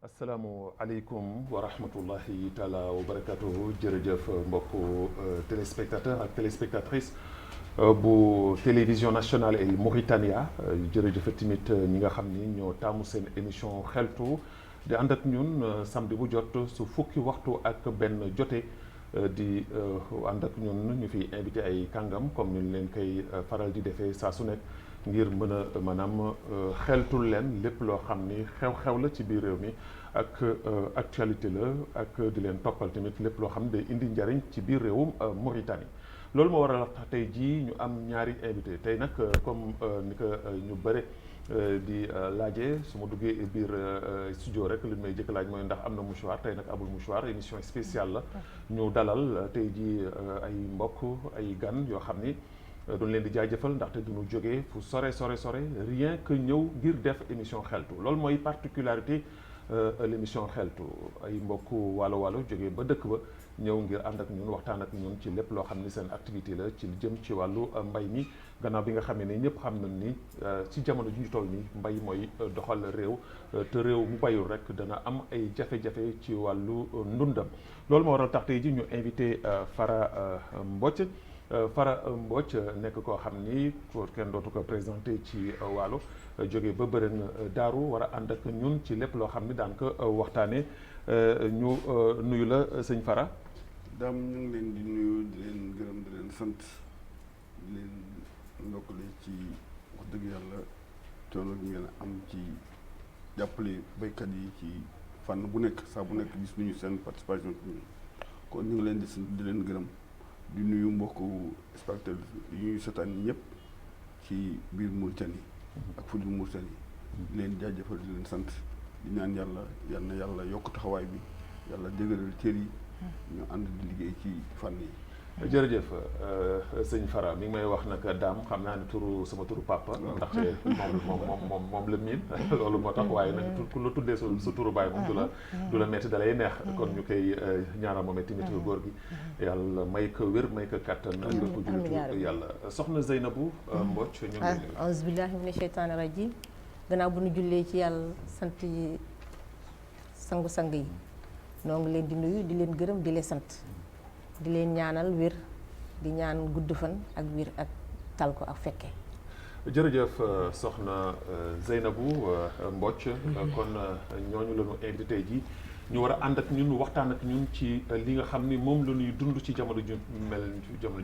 asalaamualeykum wa rahmatullahi taala wa barakatuhu jërëjëf mbokku téléspectateur ak téléspectatrice bu télévision nationale et Mauritania jërëjëf tamit ñi nga xam ni ñoo taamu seen émission xeltu di ànd ak ñun samedi bu jot su fukki waxtu ak benn jote di ànd ak ñun ñu fi invité ay kàngam comme ñu leen koy faral di defee saa su nekk ngir mën a maanaam xeltul leen lépp loo xam ni xew-xew la ci biir réew mi ak actualité la ak di leen toppal tamit lépp loo xam ne day indi njariñ ci biir réewum Mauritanie. loolu moo waral tey jii ñu am ñaari invité tey nag comme ni ko ñu bëre di laajee su ma duggee biir studio rek li may jëkk laaj mooy ndax am na mouchoir tey nag amul mouchoir émission spéciale la ñu dalal tey jii ay mbokk ay gan yoo xam ni doon leen di jaajëfal ndaxte duñu jógee fu sore rien que ñëw ngir def émission xeltu loolu mooy particularité l'émission xeltu ay mbokk waalo jógee ba dëkk ba ñëw ngir ànd ak ñun waxtaan ak ñun ci lépp loo xam ni seen activité la ci jëm ci wàllu mbay mi gannaaw bi nga xamee ni ñëpp xam nañ ni ci jamono ji ñu toll nii mbay mooy doxal réew te réew mu bayul rek dana am ay jafe-jafe ci wàllu ndundam loolu moo waral tax tey ji ñu invité Fara Mbodj Fara Mbodj nekk koo xam ni pour kenn dootu ko présenté ci waalo jóge ba bërën daaru war a ànd ak ñun ci lépp loo xam ni daan ko waxtaane ñu nuyu la sëñ Fara. daam ñu ngi leen di nuyu di leen gërëm di leen sant di leen ndokkale ci wax dëgg yàlla coono gi ngeen am ci jàppale baykat yi ci fànn bu nekk saa bu nekk gis nañu seen participation kon ñu ngi leen di sant di leen gërëm di nuyu mbokku spectateurs yi ñuy seetaan ñëpp ci biir Mauritanie ak fu dul Mauritanie di leen jaajëfal di leen sant di ñaan yal na yàlla yokk taxawaay bi yàlla dëgëral cër yi ñu ànd di liggéey ci fànn yi. jërëjëf sëñ Fara mi ngi may wax nag daam xam naa ne sama turu papa. ndaxte moom la miin loolu moo tax waaye nag ku la tuddee sa turu baay moom du la metti da lay neex kon ñu koy ñaanal moom tamit góor gi yàlla may ko wér may ko kàttan lépp jullitu yàlla soxna Zeynabou Mbodj ñu ngi auzu billahi mina sheytaani rajim gannaaw bu ñu jullee ci yàlla sant yi sangu-sang yi noo ngi leen di nuyu di leen gërëm di leen sant di leen ñaanal wér di ñaan gudd fan ak wér ak tal ko ak fekke jërëjëf soxna Zeynabou Mbodj kon ñooñu la ñu invité ji ñu war a ànd ak ñun waxtaan ak ñun ci li nga xam ni moom la ñuy dund ci jamono ju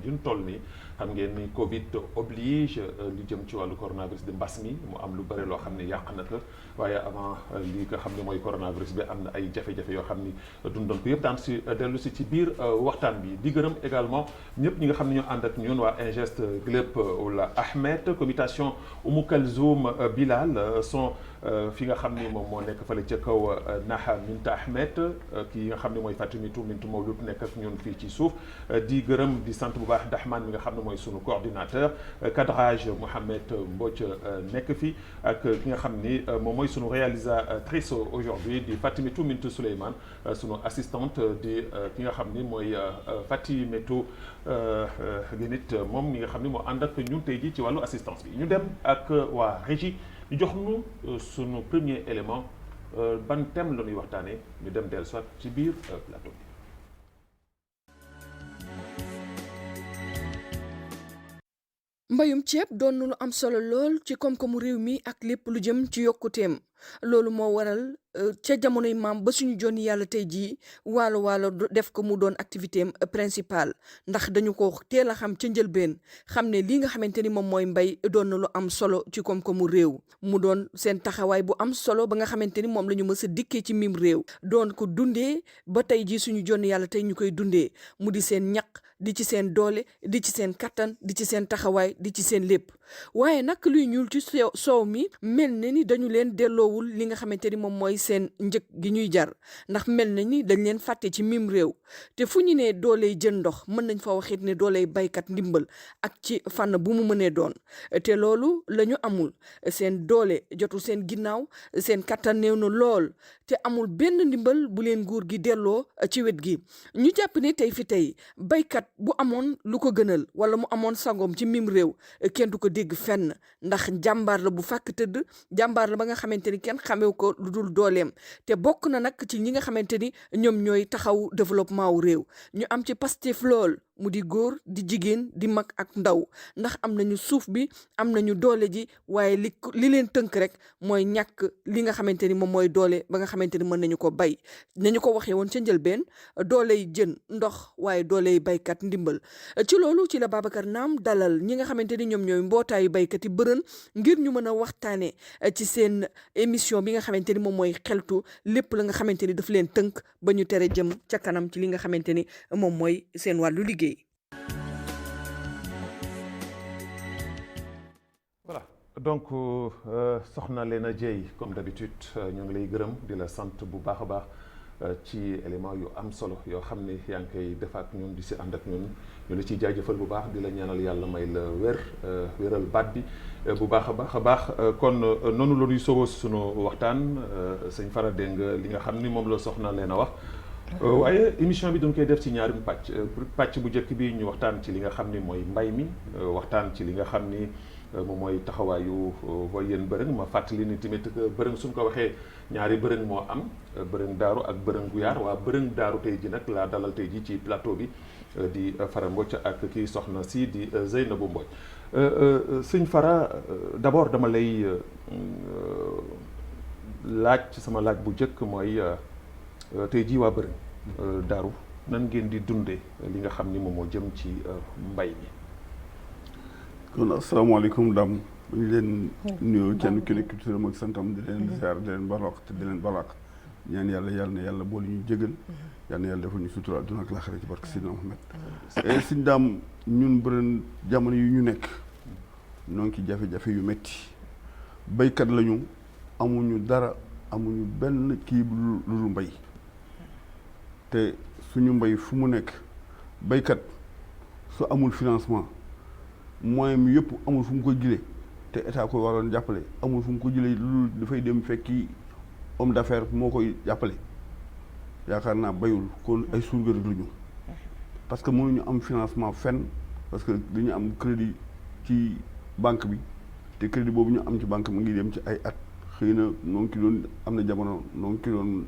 ñu toll nii xam ngeen ni Covid oblige li jëm ci wàllu coronavirus di mbas mi mu am lu bëri loo xam ne yàq na ko waaye avant li nga xam ne mooy coronavirus bi am na ay jafe-jafe yoo xam ni dundoon ko yëpp daan si dellu si ci biir waxtaan bi di gërëm également ñëpp ñi nga xam ne ñoo ànd ak ñun waa Ingest Glep wala Ahmed comutation Oumou Kalzoum Bilal son fi nga xam ni moom moo nekk fële ca kaw Naha Minta Ahmed kii nga xam ne mooy Fatimitou Mintu Mawlud nekk ak ñun fii ci suuf di gërëm di sant bu baax Dahman mi nga xam ne mooy sunu coordinateur cadrage Mohamed Mbodj nekk fi ak ki nga xam ni moom mooy sunu réalisatrice aujourd'hui di Fatimitou Mintu Souleymane sunu assistante di ki nga xam ni mooy Fatimitou Genit moom mi nga xam ni moo ànd ak ñun tey jii ci wàllu assistance bi ñu dem ak waa régie ñu jox nu sunu premier élément ban thème la ñuy waxtaanee ñu dem dellu soit ci biir plateau bi. mbayum ceeb doon na lu am solo lool ci koom-koomu réew mi ak lépp lu jëm ci yokkuteem loolu moo waral ca jamonoy maam ba suñu jonni yàlla tey jii waalo def ko mu doon activité am principale ndax dañu ko teel a xam ca njëlbeen xam ne lii nga xamante ni moom mooy mbay doon na lu am solo ci koom-koomu réew mu doon seen taxawaay bu am solo ba nga xamante ni moom la ñu mës a dikkee ci mim réew doon ko dundee ba tey jii suñu jonni yàlla tey ñu koy dundee mu di seen ñaq di ci seen doole di ci seen kattan di ci seen taxawaay di ci seen lépp waaye nag luy ñuul ci soow mi mel na ni dañu leen delloowul li nga xamante ni moom mooy seen njëg gi ñuy jar ndax mel na ni dañ leen fàtte ci mim réew te fu ñu ne dooley jën ndox mën nañ fa waxit ne dooley baykat ndimbal ak ci fànn bu mu mënee doon te loolu la ñu amul seen doole jotul seen ginnaaw seen kattan néew na lool te amul benn ndimbal bu leen nguur gi delloo ci wet gi ñu jàpp ne tey fi tey baykat bu amoon lu ko gënal wala mu amoon sangoom ci mim réew kenn du ko dégg fenn ndax jàmbaar la bu fàkk tëdd jàmbaar la ba nga xamante ni kenn xamew ko lu dul dooleem te bokk na nag ci ñi nga xamante ni ñoom ñooy taxaw développement wu réew ñu am ci Pastef lool mu di góor di jigéen di mag ak ndaw ndax am nañu suuf bi am nañu doole ji waaye li leen tënk rek mooy ñàkk li nga xamante ni moom mooy doole ba nga xamante ni mën nañu ko bay nañu ko waxee woon ca njëlbeen dooley jën ndox waaye dooley baykat ndimbal ci loolu ci la Babacar Naam dalal ñi nga xamante ni ñoom ñooy mbootaayu baykat yi bërën ngir ñu mën a waxtaane ci seen émission bi nga xamante ni moom mooy xeltu lépp la nga xamante ni daf leen tënk ba ñu tere jëm ca kanam ci li nga xamante ni moom mooy seen wàllu liggéey. Voilà donc soxna Léna Dieye comme d'habitude ñu ngi lay gërëm di la sant bu baax a baax ci élément yu am solo yoo xam ne yaa ngi koy def ak ñun di si ànd ak ñun ñu la ciy jaajëfal bu baax di la ñaanal yàlla may la wéral baat bi bu baax a baax kon noonu la ñuy sooboo sunu waxtaan sëñ Fara dégg nga li nga xam ni moom la soxna Léna wax. waaye émission bi dañ koy def ci ñaari pàcc bu njëkk bi ñu waxtaan ci li nga xam ni mooy mbay mi waxtaan ci li nga xam ni moom mooy taxawaayu yéen bërëng ma fàttali ni tamit bërëng suñ ko waxee ñaari bërëng moo am bërëng daaru ak bërëng guyaar waa bërëng daaru tey ji nag laa dalal tey ji ci plateau bi di Fara Mbodj ak kii soxna si di Zeynabou Mbodj sëñ Fara d'abord dama lay laaj sama laaj bu njëkk mooy tey jii waa bërëng daaru nan ngeen di dunde li nga xam ni moom moo jëm ci mbay mi. kon asalaamaaleykum Dame ñu leen nuyoo kenn ku nekk turam ak santam di leen ziar di leen balaax te di leen balaax ñaan yàlla na yàlla boole ñu jégal yàlla na yàlla defal ñu sutura àdduna ak laaxira ci barke Sidina Muhammad sëñ Dame ñun bërën jamono yu ñu nekk ñoo ngi ci jafe-jafe yu metti baykat lañu amuñu dara amuñu benn kii lu dul mbay te suñu mbay fu mu nekk baykat su amul financement moyen mi yëpp amul fu mu ko jëlee te état ko waroon jàppale amul fu mu ko jëlee lu dafay dem fekki homme d'affaires moo koy jàppale yaakaar naa bayul kon ay surga rek lañu parce que mënuñu am financement fenn parce que dañu am crédit ci banque bi te crédit boobu ñu am ci banque mu ngi dem ci ay at xëy na noo ngi ki doon am na jamono noo ngi ki doon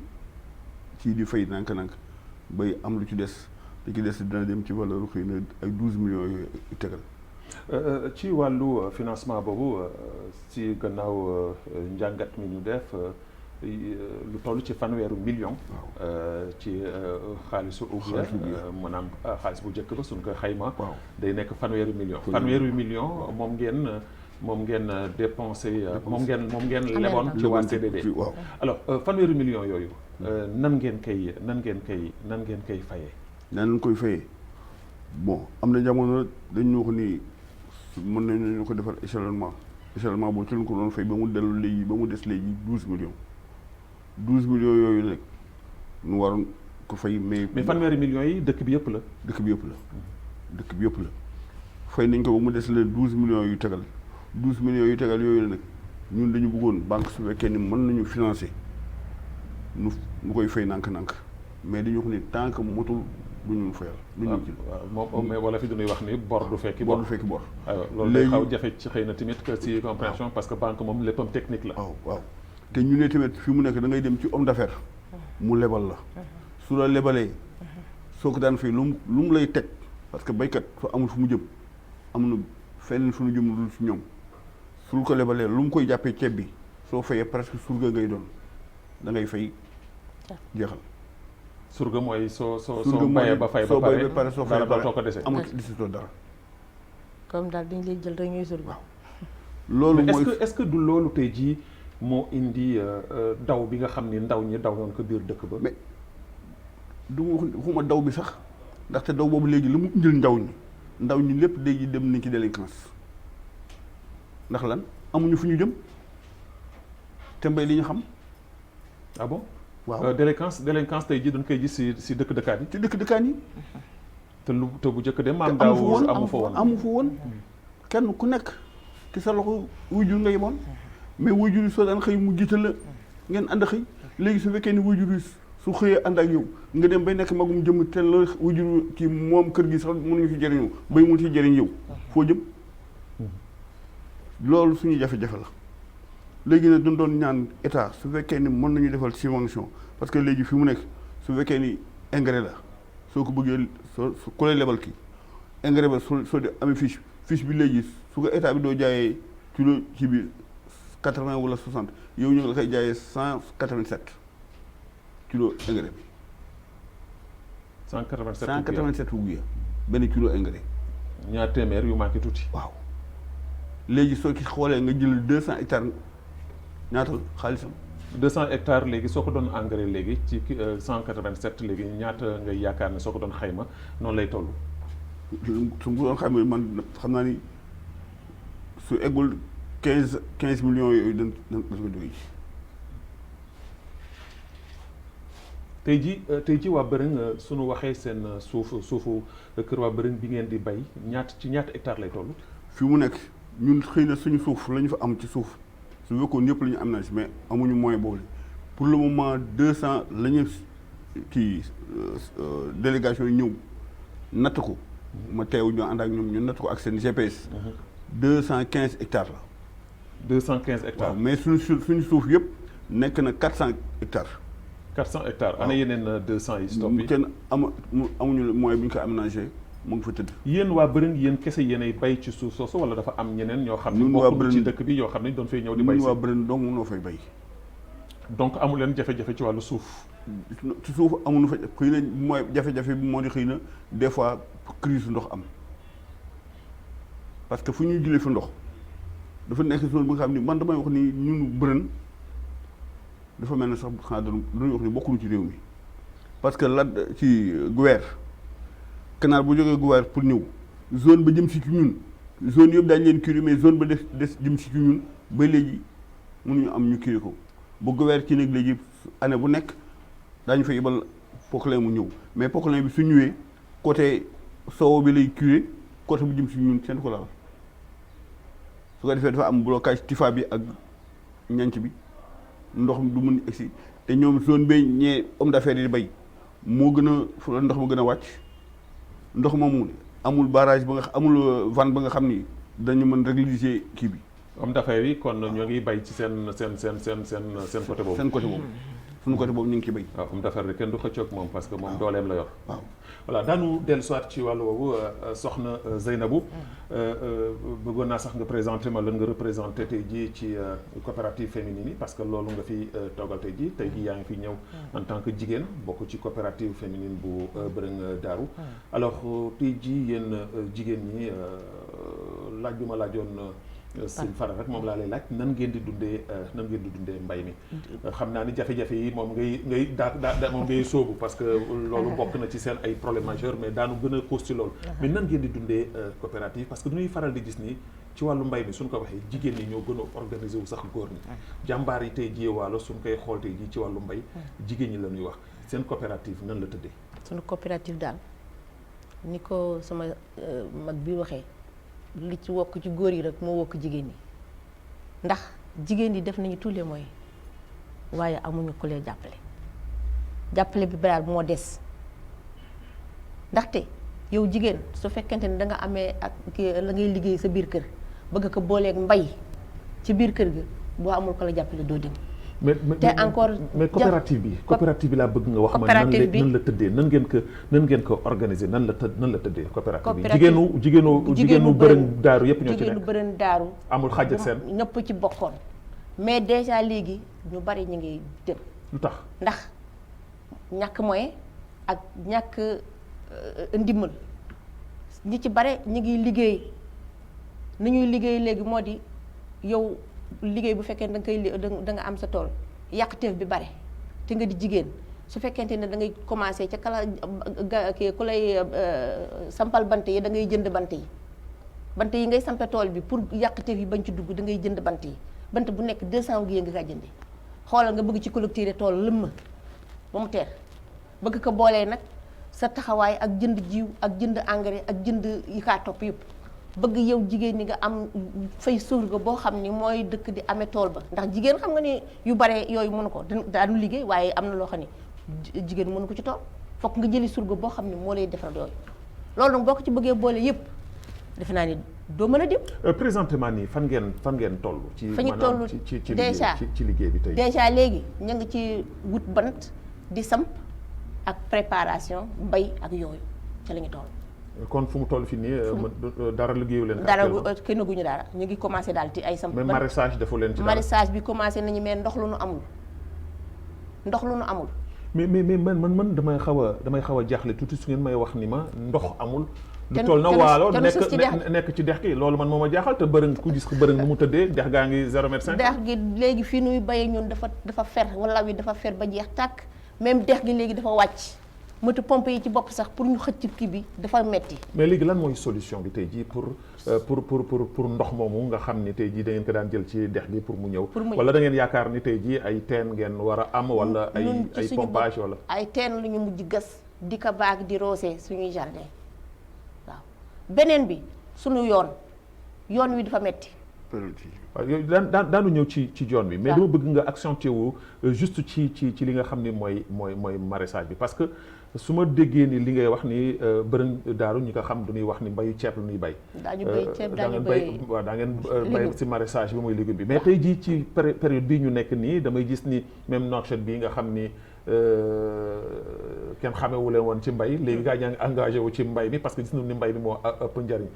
ci di fay nank-nank bay am lu ci des li ci des dina dem ci valeur xëy na ay 12 millions yooyu tegal. ci wàllu financement boobu ci gannaaw njàngat mi ñu def lu toll ci fanweeru million ci xaalisu ouvrier maanaam xaalis bu njëkk ba suñ ko xayma day nekk fanweeru million moom ngeen dépensé moom ngeen leboon ci waa CDD alors fanweeru million yooyu nan ngeen koy fayee nan koy fayee bon am na jamono dañu wax ni mën nañu ko defar échelonnement boobu ci lañ ko doon fay ba mu dellu léegi ba mu des léegi 12 millions yooyu nag ñu waroon ko fay mais fanweeri millions yi dëkk bi yëpp la fay nañ ko ba mu des la 12 millions yu tegal yooyu nag ñun dañu bëggoon banque su fekkee ni mën nañu financer nu koy fay nànk-nànk mais dañu wax ni tant que motul du ñu fayal. du ñu ci moom mais wala fi du ñuy wax ni bor du fekki bor. loolu day xaw jafe ci xëy na tamit ci compréhension parce que banque moom léppam technique la. waaw te ñu ne tamit fi mu nekk da ngay dem ci homme d'affaires mu lebal la su la lebalee soo ko daan fay lu mu lay teg parce que baykat soo amul fu mu jëm am na feneen fu mu jëm lu dul ci ñoom su ko lebalee lu mu koy jàppee ceeb bi soo fayee presque surga ngay doon da ngay fay jeexal. surga mooy soo bayee ba fay ba pare soo fayee ba pare ko dese amul desitoo dara. comme daal dañ lay jël rek ñuy surga. loolu mooy est-ce que du loolu tey jii moo indi daw bi nga xam ni ndaw ñi daw noonu ko biir dëkk ba. mais du ma waxuma daw bi sax ndaxte daw boobu léegi li mu indil ndaw ñi lépp léegi dem nañ ci délinquance ndax lan amuñu fu ñu jëm te mbay li ñu xam. ah bon. waaw délinquance tey jii dañ koy gis si dëkkaan yi. ci dëkkaan yi. te bu njëkk de maam daaw amu fa woon kenn ku nekk ci sa loxo wujur nga yemoon mais wujur yi soo daan xëy mu jiital la ngeen ànd xëy léegi su fekkee ni wujur yi su xëyee ànd ak yow nga dem bay nekk magum jëm te la wujur ci moom kër gi sax mënuñu ci jëriñu bay mu ci jëriñ yow foo jëm loolu suñu jafe-jafe la léegi nag dañ doon ñaan état su fekkee ni mën nañu defal subvention parce que léegi fi mu nekk su fekkee ni engrais la soo ko bëggee soo ku lay lebal kii engrais ba soo de amee fiche bi léegi su ko état bi doo jaayee kilo ci bi 80 wala 60 yow ñu ngi la koy jaayee 187 kilo engrais bi. 187 wu benn kilo engrais. ñaar téeméer yu manqué tuuti. waaw léegi soo ki xoolee nga jël 200 hectares ñaata xaalisam. 200 hectares léegi soo ko doon engrais léegi ci 187 léegi ñaata ngay yaakaar ne soo ko doon xayma noonu lay toll. su ma doon xayma man xam naa ni su eggul 15 millions yooyu dañ ko jógee ci. tey ji waa Bërëng suñu waxee seen suufu kër waa Bërëng bi ngeen di bay ñaata hectares lay toll. fi mu nekk ñun xëy na suñu suuf la ñu fa am ci suuf su fekkoon ñëpp la ñu am na mais amuñu moyen boobu pour le moment 200 la ñu kii délégation yi ñëw natt ko. ma teew ñu ànd ak ñoom ñu natt ko ak seen GPS. 215 hectares la. 215 hectares waaw mais suñu suuf yëpp nekk na 400 hectares. 400 hectares ana yeneen 200 yi stop yi. kenn amuñu moyen bu ñu ko aménagé mu ngi fa tëdd. yéen waa Bërëng yéen kese yéenay bay ci suuf soosu wala dafa am ñeneen ñoo xam ne bokkul ci dëkk bi yoo xam ne doon fay ñëw di bay si. ñun waa Bërëng donc mënoo fay bay. donc amu leen jafe-jafe ci wàllu suuf. ci suuf amuñu fa xëy na mooy jafe-jafe bi moo di xëy na des fois crise ndox am parce que fu ñuy jëlee fa ndox dafa nekk zone bi nga xam ni man damay wax ni ñun Bërëng dafa mel ne sax xanaa dañuy wax ni bokkuñu ci réew mi parce que la ci Guwer canal bu jógee Guwer pour ñëw zone ba jëm si ci ñun zone yëpp daañu leen curé mais zone ba des jëm si ci ñun ba léegi mënuñu am ñu curé ko bu Guwer ci nag léegi année bu nekk daañu fa yebal Poquelin mu ñëw mais Poquelin bi su ñëwee côté soow bi lay curé côté bu jëm si ñun seen ko laal su ko defee dafa am blocage Tifa bi ak ñanc bi ndox du mun egsi te ñoom zone bi ñee homme d'affaires yi bay moo gën a fu ndox ma gën a wàcc ndox moomu amul barrage ba nga amul vanne ba nga xam ni dañu mën réguliser kii bi. homme d'affaires yi kon ñoo ngi bay ci seen côté boobu. seen côté boobu suñu côté boobu ñu ngi ci bay. waaw homme d'affaires yi kenn du xëccoog moom parce que moom dooleem la yor. waaw voilà daanu dellu soit ci wàllu woowu soxna Zeynabou bëggoon naa sax nga présenté ma lan nga représenté tey jii ci coopérative féminine yi parce que loolu nga fi toogal tey jii yaa ngi fi ñëw en tant que jigéen bokk ci coopérative féminine bu Bërëng Daaru alors tey jii yéen jigéen ñi laaj bi ma laajoon sëñ Fara rek moom laa lay laaj nan ngeen di dundee mbay mi xam naa ni jafe-jafe yi moom ngay moom ngay sóobu parce que loolu bokk na ci seen ay problème majeur mais daanu gën a xuus ci loolu mais nan ngeen di dundee coopérative parce que du ñuy faral di gis ni ci wàllu mbay mi suñ ko waxee jigéen ñi ñoo gën a organiser wu sax góor ñi jàmbaar yi tey jii waalo suñ koy xool tey jii ci wàllu mbay jigéen ñi la ñuy wax seen coopérative nan la tëddee suñu coopérative daal ni ko sama mag bi waxee li ci wokk ci góor yi rek moo wokk jigéen ñi ndax jigéen ñi def nañu tous les moyens waaye amuñu ku leen jàppale bi daal moo des ndaxte yow jigéen su fekkente ni da nga amee ak la ngay liggéey sa biir kër bëgg ko booleeg mbay ci biir kër ga boo amul ko la jàppale doo dem. te encore mais coopérative bi laa bëgg nga wax ma nan la tëddee nan ngeen ko organiser nan la tëddee coopérative bi jigéenu Bërëng Daaru yépp ñoo ci nekk jigéenu Bërëng Daaru amul xàjj ak seen ñëpp ci bokkoon mais déjà léegi ñu bari ñu ngi dem lu tax ndax ñàkk moyen ak ñàkk ndimbal ñi ci bare ñu ngi liggéey ni ñuy liggéey léegi moo di yow liggéey bu fekkee da nga koy da nga am sa tool yàqteef bi bare te nga di jigéen su fekkente ne da ngay commencé ca kala ku lay sampal bant yi da ngay jënd bant yi ngay sampe tool bi pour yàqteef yi bañ ci dugg da ngay jënd bant yi bant bu nekk 200 gi nga kaa jënde xoolal nga bëgg ci collecter tool lëmm ba mu teer bëgg ko boolee nag sa taxawaay ak jënd jiw ak jënd engrais ak jënd yi kaa topp yëpp bëgg yow jigéen ñi nga am fay surga boo xam ni mooy dëkk di amee tool ba ndax jigéen xam nga ni yu bare yooyu mënu ko daanu liggéey waaye am na loo xam ni jigéen mënu ko ci tool fokk nga jëli surga boo xam ne moo lay defar yooyu loolu nag boo ko ci bëggee boole yëpp defe naa ni doo mën a dem. présentement nii fan ngeen toll. ci fa ñu toll déjà ci liggéey bi tey. déjà léegi ñu ngi ci wut bant di samp ak préparation mbay ak yooyu ca la ñu toll. kon fu mu toll fii nii dara liggéeyu leen. dara kenn guñu dara ñu ngi commencé daal ci ay samp. mais maraîchage defu leen ci dara. maraîchage bi commencé nañu mais ndox lu nu amul. mais man damay xaw a jaaxle tuuti su ngeen may wax ni ma ndox amul. lu toll na waalo nekk ci dex gi loolu man moo ma jaaxal te bërëng ku gis ko bërëng nu mu tëddee dex gaa ngi 0,5 m. dex gi léegi fii nuy bayee ñun dafa fer wala wi dafa fer ba jeex tàkk même dex gi léegi dafa wàcc moto pompe yi ci bopp sax pour ñu xëcc kii bi dafa metti. mais léegi lan mooy solution bi tey jii pour ndox moomu nga xam ni tey jii da ngeen ko daan jël ci dex gi pour mu ñëw. wala da ngeen yaakaar ni tey jii ay teen ngeen war a am. wala ay pompage wala. ay teen lu ñu mujj gas di ko baag di roose suñuy jardin waaw beneen bi suñu yoon wi dafa metti. waaw yooyu daanu ñëw ci yoon bi. mais dama bëgg nga accentuer wu juste ci li nga xam ni mooy maraîchage bi parce que. su ma déggee ni li ngay wax ni bërëng daaru ñi ko xam du ñuy wax ni mbayu ceeb la ñuy bay. daañu bay ceeb daañu bay waaw daa ngeen bay si maraîchage bi mooy légume bi mais tey jii ci période bii ñu nekk nii damay gis ni même Nouakchott bii nga xam ni kenn xamewu leen woon ci mbay léegi gaa ñaa ngi engagé wu ci mbay mi parce que gis nañu ni mbay mi moo ëpp njariñ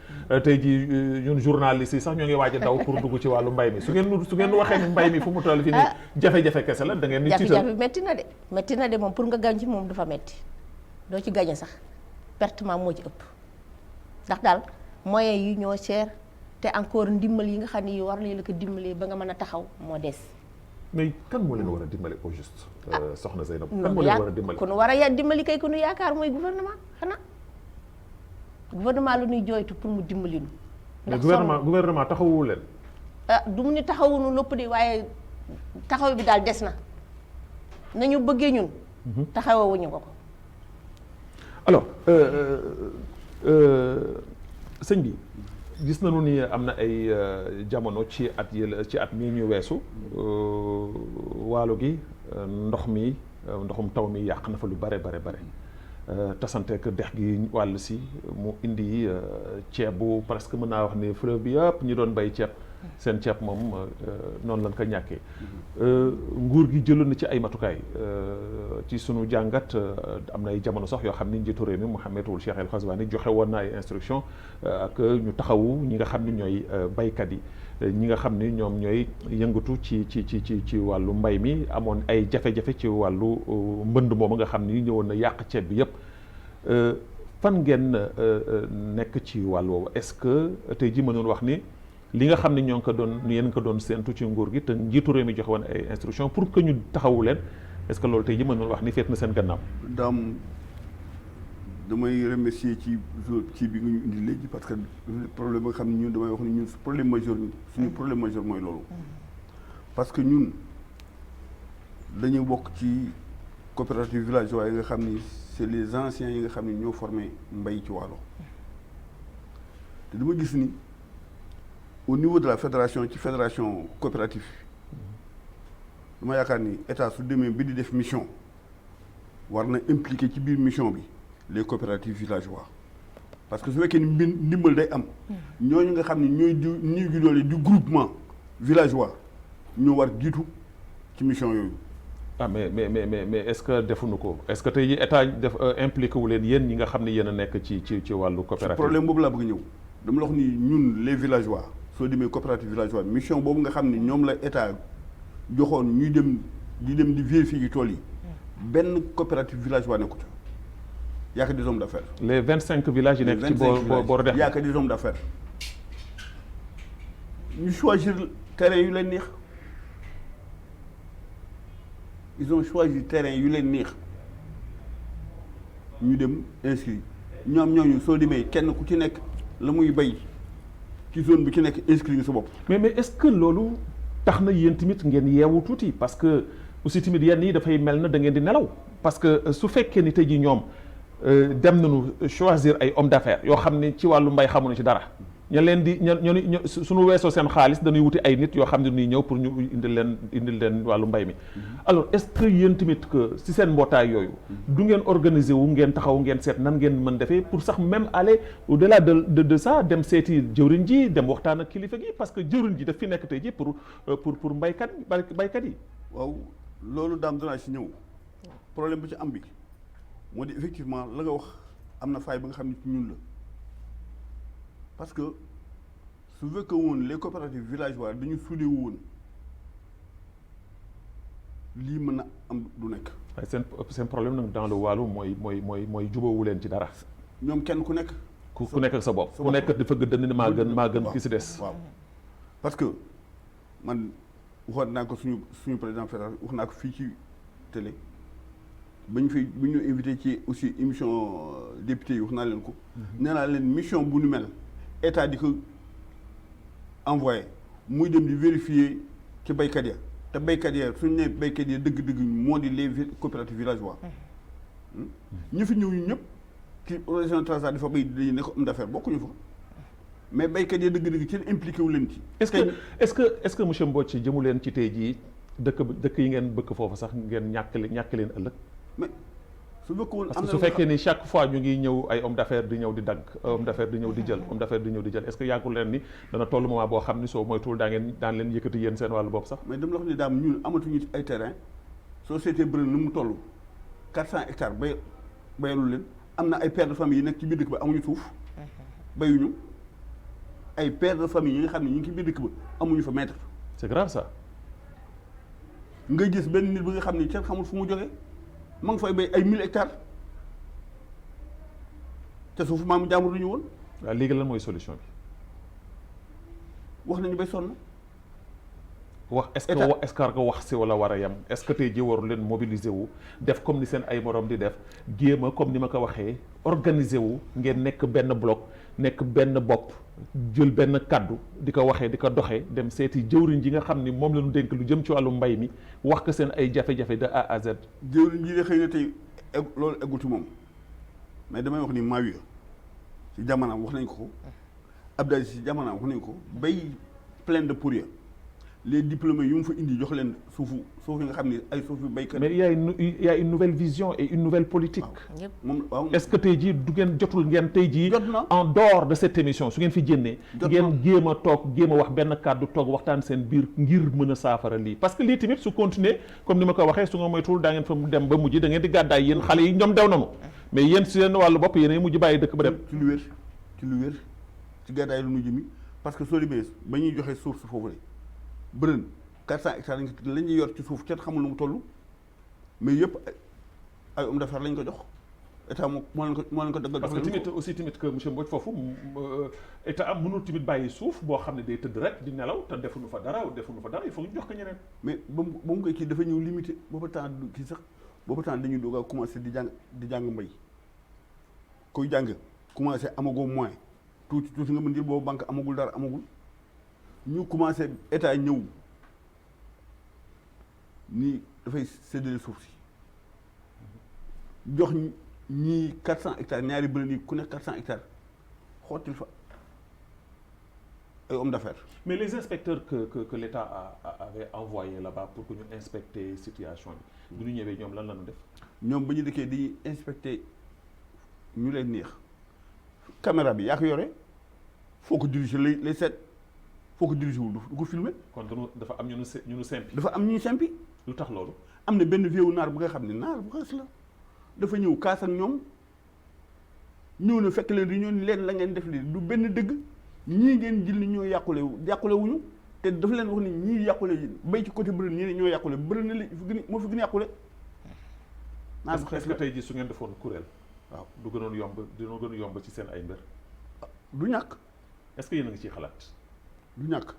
tey jii ñun journalistes yi sax ñoo ngi waaj a daw pour dugg ci wàllu mbay mi su ngeen waxee ni mbay mi fu mu toll fi ni jafe-jafe kese la da ngeen ni tiital. jafe-jafe métti na de moom pour nga gàñ ci moom dafa métti doo ci gañe sax pertement moo ci ëpp ndax daal moyens yi ñoo cher te encore ndimbal yi nga xam ne war nañu la ko dimbalee ba nga mën a taxaw moo des. mais kan moo leen war a dimbale au juste. soxna Zeynab kan moo leen war a dimbale. ku nu war a dimbali kay ku nu yaakaar mooy gouvernement xanaa gouvernement lu ñuy jooytu pour mu dimbali nu. ndax gouvernement taxawu leen. du mu ni taxawunu lépp de waaye taxaw bi daal des na nañu bëggee ñun. taxawuñu ko. alors sëñ bi gis nañu ni am na ay jamono ci at mii ñu weesu waalo gi ndoxum taw mi yàq na fa lu bare tasanteek dex gi wàll si mu indi ceebu presque mën naa wax ni fleuve bi yëpp ñi doon bay ceeb seen ceeb moom noonu lañ ko ñàkkee nguur gi jëloon na ci ay matukaay ci sunu jàngat am na ay jamono sax yoo xam ni njiitu réew mi Mouhamed Ould Cheikh El Ghazouani joxe woon na ay instruction ak ñu taxawu ñi nga xam ni ñooy baykat yi ñi nga xam ni ñoom ñooy yëngatu ci wàllu mbay mi amoon ay jafe-jafe ci wàllu mbënd moomu nga xam ni ñëwoon na yàq ceeb bi yëpp fan ngeen nekk ci wàll woowu est-ce que tey ji mënoon wax ni li nga xam ne ñoo ngi ko doon séentu ci nguur gi te njiitu réew mi joxe woon ay instruction pour que ñu taxawu leen est-ce que loolu tey ji mënoon wax ni féet na seen gannaaw. damay remercier ci bi nga ñu indi léegi parce que problème nga xam ne ñun damay wax ni ñun suñu problème majeur mooy loolu. parce que ñun dañu bokk ci coopérative villageoise yi nga xam ni c'est les anciens yi nga xam ni ñoo formé mbay ci Waalo te dama gis ni au niveau de la fédération ci fédération coopérative dama yaakaar ni état su demee bi di def mission war na impliqué ci biir mission bi les coopératives villageois parce que su fekkee ni ndimbal day am ñooñu nga xam ne ñooy ñuy gi doole du groupement villageois ñoo war jiitu ci mission yooyu. mais est-ce que defuñu ko est-ce que tey état def impliqué wu leen yéen ñi nga xam ne yéen a nekk ci wàllu coopérative. problème boobu laa bëgg ñëw dama la wax ni ñun les villageois soo demee coopérative villageois mission boobu nga xam ne ñoom la état joxoon ñuy dem di vérifier ci tool yi benn coopérative villageois nekku ca. y a que des hommes d'affaires. les 25 villages yi nekk ci boor dex. y a que des hommes d'affaires ñu choisir terrain yu leen neex ils ont choisi terrain yu leen neex ñu dem inscrit ñooñu soo demee kenn ku ci nekk la muy bay ci zone bi ci nekk inscrit nga sa bopp. mais est-ce que loolu tax na yéen tamit ngeen yeewu tuuti parce que aussi tamit yenn yi dafay mel na da ngeen di nelaw parce que su fekkee ni tey jii ñoom dem nañu choisir ay hommes d'affaires yoo xam ne ci wàllu mbay xamuñu ci dara ña leen di ña suñu weesoo seen xaalis dañuy wuti ay nit yoo xam ne dañuy ñëw pour ñu indil leen wàllu mbay mi. alors est-ce que yéen tamit que si seen mbootaay yooyu. du ngeen organiser wu ngeen taxaw ngeen seet nan ngeen mën defee pour sax même aller au-delà de ça dem seeti jëwriñ ji dem waxtaan ak kilifa gi parce que jëwriñ ji daf fi nekk tey ji pour baykat yi. waaw loolu daam danaa si ñëw problème bi ci am bi moo di effectivement la nga wax am na faay ba nga xam ne ci ñun la. parce que su fekkee woon les coopératives villageoises dañu soudé woon lii mën na am du nekk. waaye seen problème nag dans le Waalo mooy jubóowu leen ci dara. ñoom kenn ku nekk. ku nekk ak sa bopp. ku nekk dafa gëdd ni maa gën ki si des. waaw parce que man waxoon naa ko suñu président fédéral wax naa ko fii ci télé ba ñu invité ci aussi émission député yi wax naa leen ko. nee naa leen mission bu nu mel. état di ko envoyé muy dem di vérifier ci baykat ya te baykat ya suñu nee baykat ya dëgg-dëgg moo di les coopératives villageoises ñu fi ñëw ñu ñëpp ci région Trarza dafa bay dañuy nekk homme d'affaires bokkuñu fa mais baykat ya dëgg-dëgg ci impliqué wu leen ci. est-ce que monsieur Mbodj ci jëmu leen ci tey jii dëkk yi ngeen bëgg foofu sax ngeen ñàkk leen ëllëg. mais su fekkoon parce que su fekkee ni chaque fois ñu ngi ñëw ay homme d'affaires di ñëw di dagg homme d'affaires di ñëw di jël homme d'affaires di ñëw di jël est-ce que yàggul leen ni dana toll moment boo xam ni soo moytuwul daan leen yëkkati yéen seen wàllu bopp sax. mais dama la wax ni daam ñun amatuñu ay terrain société Brune ni mu toll 400 hectares bayalul leen am na ay pères de famille yi nekk ci biir dëkk ba amuñu suuf bayuñu ay pères de famille yi nga xam ne ñu ngi ci biir dëkk ba amuñu fa mètre. c'est grave ça. nga gis benn nit bi nga xam ne kenn xamul fu mu jógee. ma ngi fay bay ay 1000 hectares te suuf maamu jàmbur du ñu woon. waaw léegi lan mooy solution bi. wax nañu bay sonn. wax est-ce que wax si wala war a yem est-ce que tey jii waru leen mobiliser wu def comme ni seen ay morom di def jéem a comme ni ma ko waxee organiser wu ngeen nekk benn bloc nekk benn bopp jël benn kaddu di ko waxee di ko doxee dem seeti jëwriñ ji nga xam ni moom la ñu dénk lu jëm ci wàllu mbay mi wax ko seen ay jafe-jafe de A à Z. jëwriñ ji de xëy na tey loolu eggul ci moom mais damay wax ni Mawiya ci jamonaam wax nañ ko Abdou Aziz ci jamonaam wax nañ ko bay plein de pourrier les diplômés yu mu fa indi jox leen suuf yi nga xam ne ay suuf yu béykat. mais il y a une nouvelle vision et une nouvelle politique. waaw est-ce que tey jii du ngeen jotul ngeen tey jii. jot na en dehors de cette émission su ngeen fi génnee. ngeen jéem a toog jéem a wax benn kàddu toog waxtaan seen biir ngir mën a saafara lii. parce que lii tamit su continuer comme ni ma ko waxee su nga moytuwul daa ngeen fa dem ba mujj da ngeen di gàddaay yéen xale yi ñoom dew nañu. mais yéen si seen wàllu bopp yéen a mujj bàyyi dëkk ba dem. ci lu wér ci gàddaay lu mujj mi parce que soo demee ba ñuy joxe suuf si foofu Brune 400 hectares la ñuy yor ci suuf kenn xamul nu mu toll mais yëpp ay homme d'affaires lañ ko jox état moo leen ko dëggal. parce que tamit que monsieur Mbodj foofu état mënul tamit bàyyi suuf boo xam ne day tëdd rek di nelaw te defuñu fa dara il faut ñu jox ko ñeneen. mais ba mu koy kii dafa ñëw limité booba temps kii sax booba temps dañuy doog a commencé di jàng mbay kuy jàng commencé amagoo moyen tuuti nga mën jël boobu banque amagul dara amagul. ñu commencé état ñëw ni dafay séddale suuf si jox ñii 400 hectares ñaari Brune yi ku nekk 400 hectares xottil fa ay hommes d'affaires. mais les inspecteurs que l'État avait envoyé là-bas pour que ñu inspecter situation bi. bu ñu ñëwee ñoom lan la ñu def. ñoom ba ñu dëkkee di inspecter ñu leen neex caméra bi yaa ko yore foo ko diriger lay seet. foo ko dirigé wul du ko filmé. kon dafa am ñu nu simpi. dafa am ñu simpi. lu tax loolu. am na benn vieux naar bu nga xam ne naar bu xees la dafa ñëw kaas ak ñoom ñëw na fekk leen di ñëw leen la ngeen def li du benn dëgg ñii ngeen jël ni ñoo yàqule wuñu te dafa leen wax ni ñii yàqule bay ci côté Brune ñii ne ñoo yàqule Brune li moo fi gën a yàqule. naar bu xees la est-ce que tey jii su ngeen defoon kuréel. waaw du gënoon yomb ci seen ay mbir. du ñàkk. est-ce que yéen a ngi ciy xalaat. du ñàkk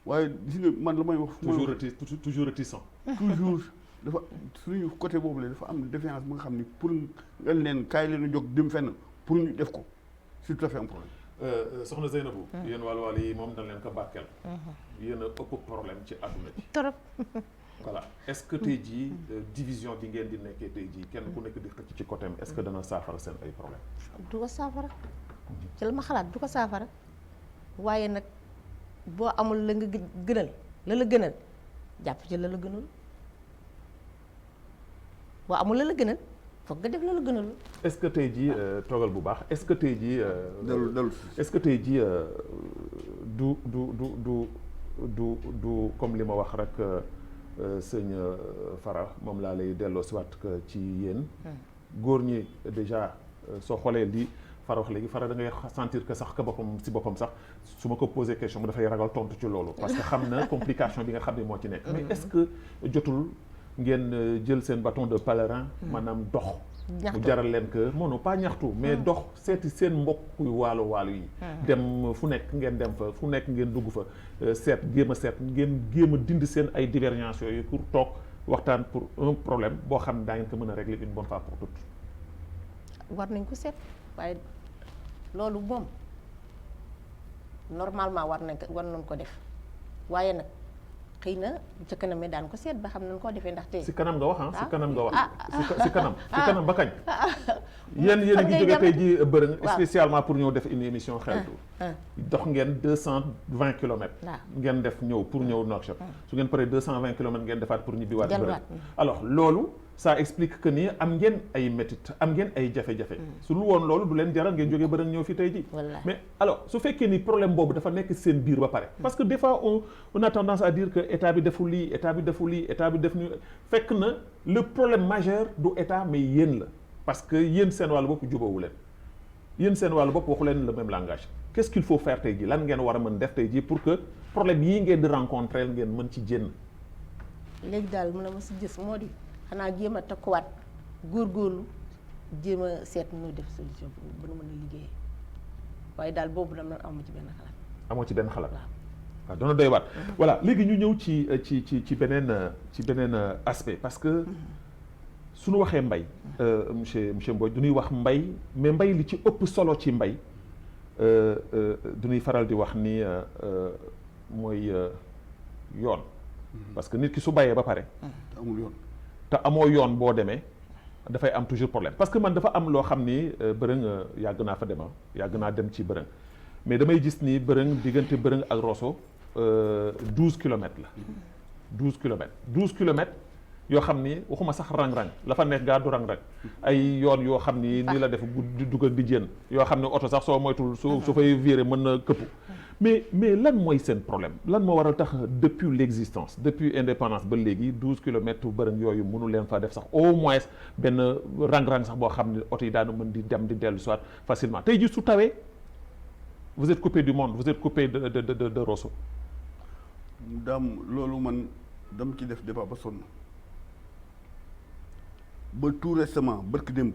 waaye gis nga man la may wax. toujours réticent. toujours dafa suñu côté boobu la dafa am défiance bu nga xam ni pour nga leen kaay leen jóg dem fenn pour ñu def ko c'est tout à fait un problème. soxna Zeynabou. yéen wàllu yi moom dañ leen ko barkeel. yéen a ëpp problème ci àdduna bi. trop. voilà est-ce que tey jii division bi ngeen di nekkee tey jii kenn ku nekk di xëcc ci côté am est-ce que dana saafara seen ay problème. du ko saafara ci la ma xalaat du ko saafara waaye nag boo amul la nga gënal la gënal jàpp ci la gënal boo amul la gënal foog nga def la gënal. est-ce que tey jii toogal bu baax est-ce que tey jii. est-ce que tey jii du comme li ma wax rek sëñ Fara moom laa lay delloo si waat ci yéen. góor ñi déjà soo xoolee li Fara wax léegi Fara da ngay sentir que sax que boppam si boppam sax su ma ko posé question mu dafay ragal tontu ci loolu. parce que xam na complication bi nga xam ne moo ci nekk. mais est-ce que jotul ngeen jël seen bâton de pèlerin. maanaam dox. mu jaral leen que non pas ñaxtu mais dox seeti seen mbokk waalo yi. dem fu nekk ngeen dem fa fu nekk ngeen dugg fa seet ngeen jéem a dindi seen ay divergences yooyu pour toog waxtaan pour un problème boo xam ne daa ngeen ko mën a régler une bonne fois pour toutes. war nañ ko seet waaye loolu moom normalement war nañ ko def waaye nag xëy na ca kanam mi daan ko seet ba xam nañ koo defee ndaxte. si kanam nga wax si kanam nga wax. si kanam ba kañ. yéen a ngi jógee tey ji bërëng spécialement pour ñëw def une émission xeltu. dox ngeen 220 kilomètres. ngeen def ñëw pour ñëw Nouakchott. su ngeen paree 220 kilomètres ngeen defaat pour ñibbiwaat bërëng. alors loolu ça explique que ni am ngeen ay métit am ngeen ay jafe-jafe. su lu woon loolu du leen jaral ngeen jógee bërëng ñëw fi tey ji. mais alors su fekkee ni problème boobu dafa nekk seen biir ba pare. parce que des fois on a tendance à dire que état bi deful lii état bi def ni fekk na le problème majeur du état mais yéen la. parce que yéen seen wàllu bopp jubóowu leen yéen seen wàllu bopp waxu leen le même langage qu'est-ce qu'il faut faire tey jii lan ngeen war a mën def tey jii pour que problème yii ngeen di rencontrer ngeen mën ci jénn. léegi daal mu ne ma si gis moo di xanaa jéem a takkuwaat góorgóorlu jéem a seet nu def solution bu nu mën a liggéeyee waaye daal boobu dama amu ci benn xalaat. amoo ci benn xalaat. waaw doona doy waat. voilà léegi ñu ñëw ci beneen aspect parce que. suñu waxee mbay monsieur Mbodj du ñuy wax mbay mais mbay li ci ëpp solo ci mbay du ñuy faral di wax ni mooy yoon parce que nit ki su bayee ba pare amul yoon te amoo yoon boo demee dafay am toujours problème parce que man dafa am loo xam ni bërëng yàgg naa fa yàgg naa dem ci bërëng mais damay gis ni bërëng diggante bërëng ak Rosso 12 kilomètres la 12 kilomètres yoo xam ni waxuma sax rang-rang la fa nekk gaa du rang-rang ay yoon yoo xam ni nii la def di dugg ak di jénn yoo xam ne oto sax soo moytul su fay viré mën na këppu mais lan mooy seen problème lan moo war a tax depuis l'existence depuis indépendance ba léegi 12 kilomètres bërëng yooyu mënu leen fa def sax au moins benn rang-rang sax boo xam ne oto yi daanu mën di dem di dellu soit facilement tey ji su tawee vous êtes coupé du monde vous êtes coupé de Rosso. daam loolu man dam ci def débat ba sonn ba tout récemment barki démb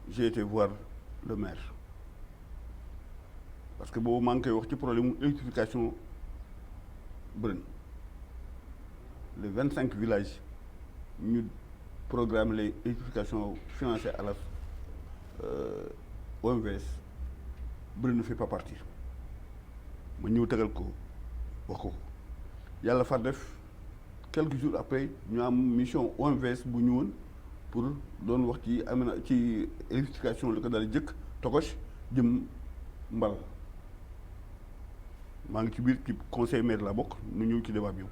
j'ai été voir le maire parce que boobu maa ngi koy wax ci problème mu électrification bërëng les 25 villages ñu programme les électrification financée à la OMVS bërëng ne fait pas partir ma ñëw tegal ko wax ko yàlla far def quelques jours après ñu am mission OMVS bu ñëwoon pour doon wax ci amina ci électrification li ko daal jëkk Togoche jëm Mbal maa ngi ci biir ci conseil maire la bokk nu ñëw ci débat bi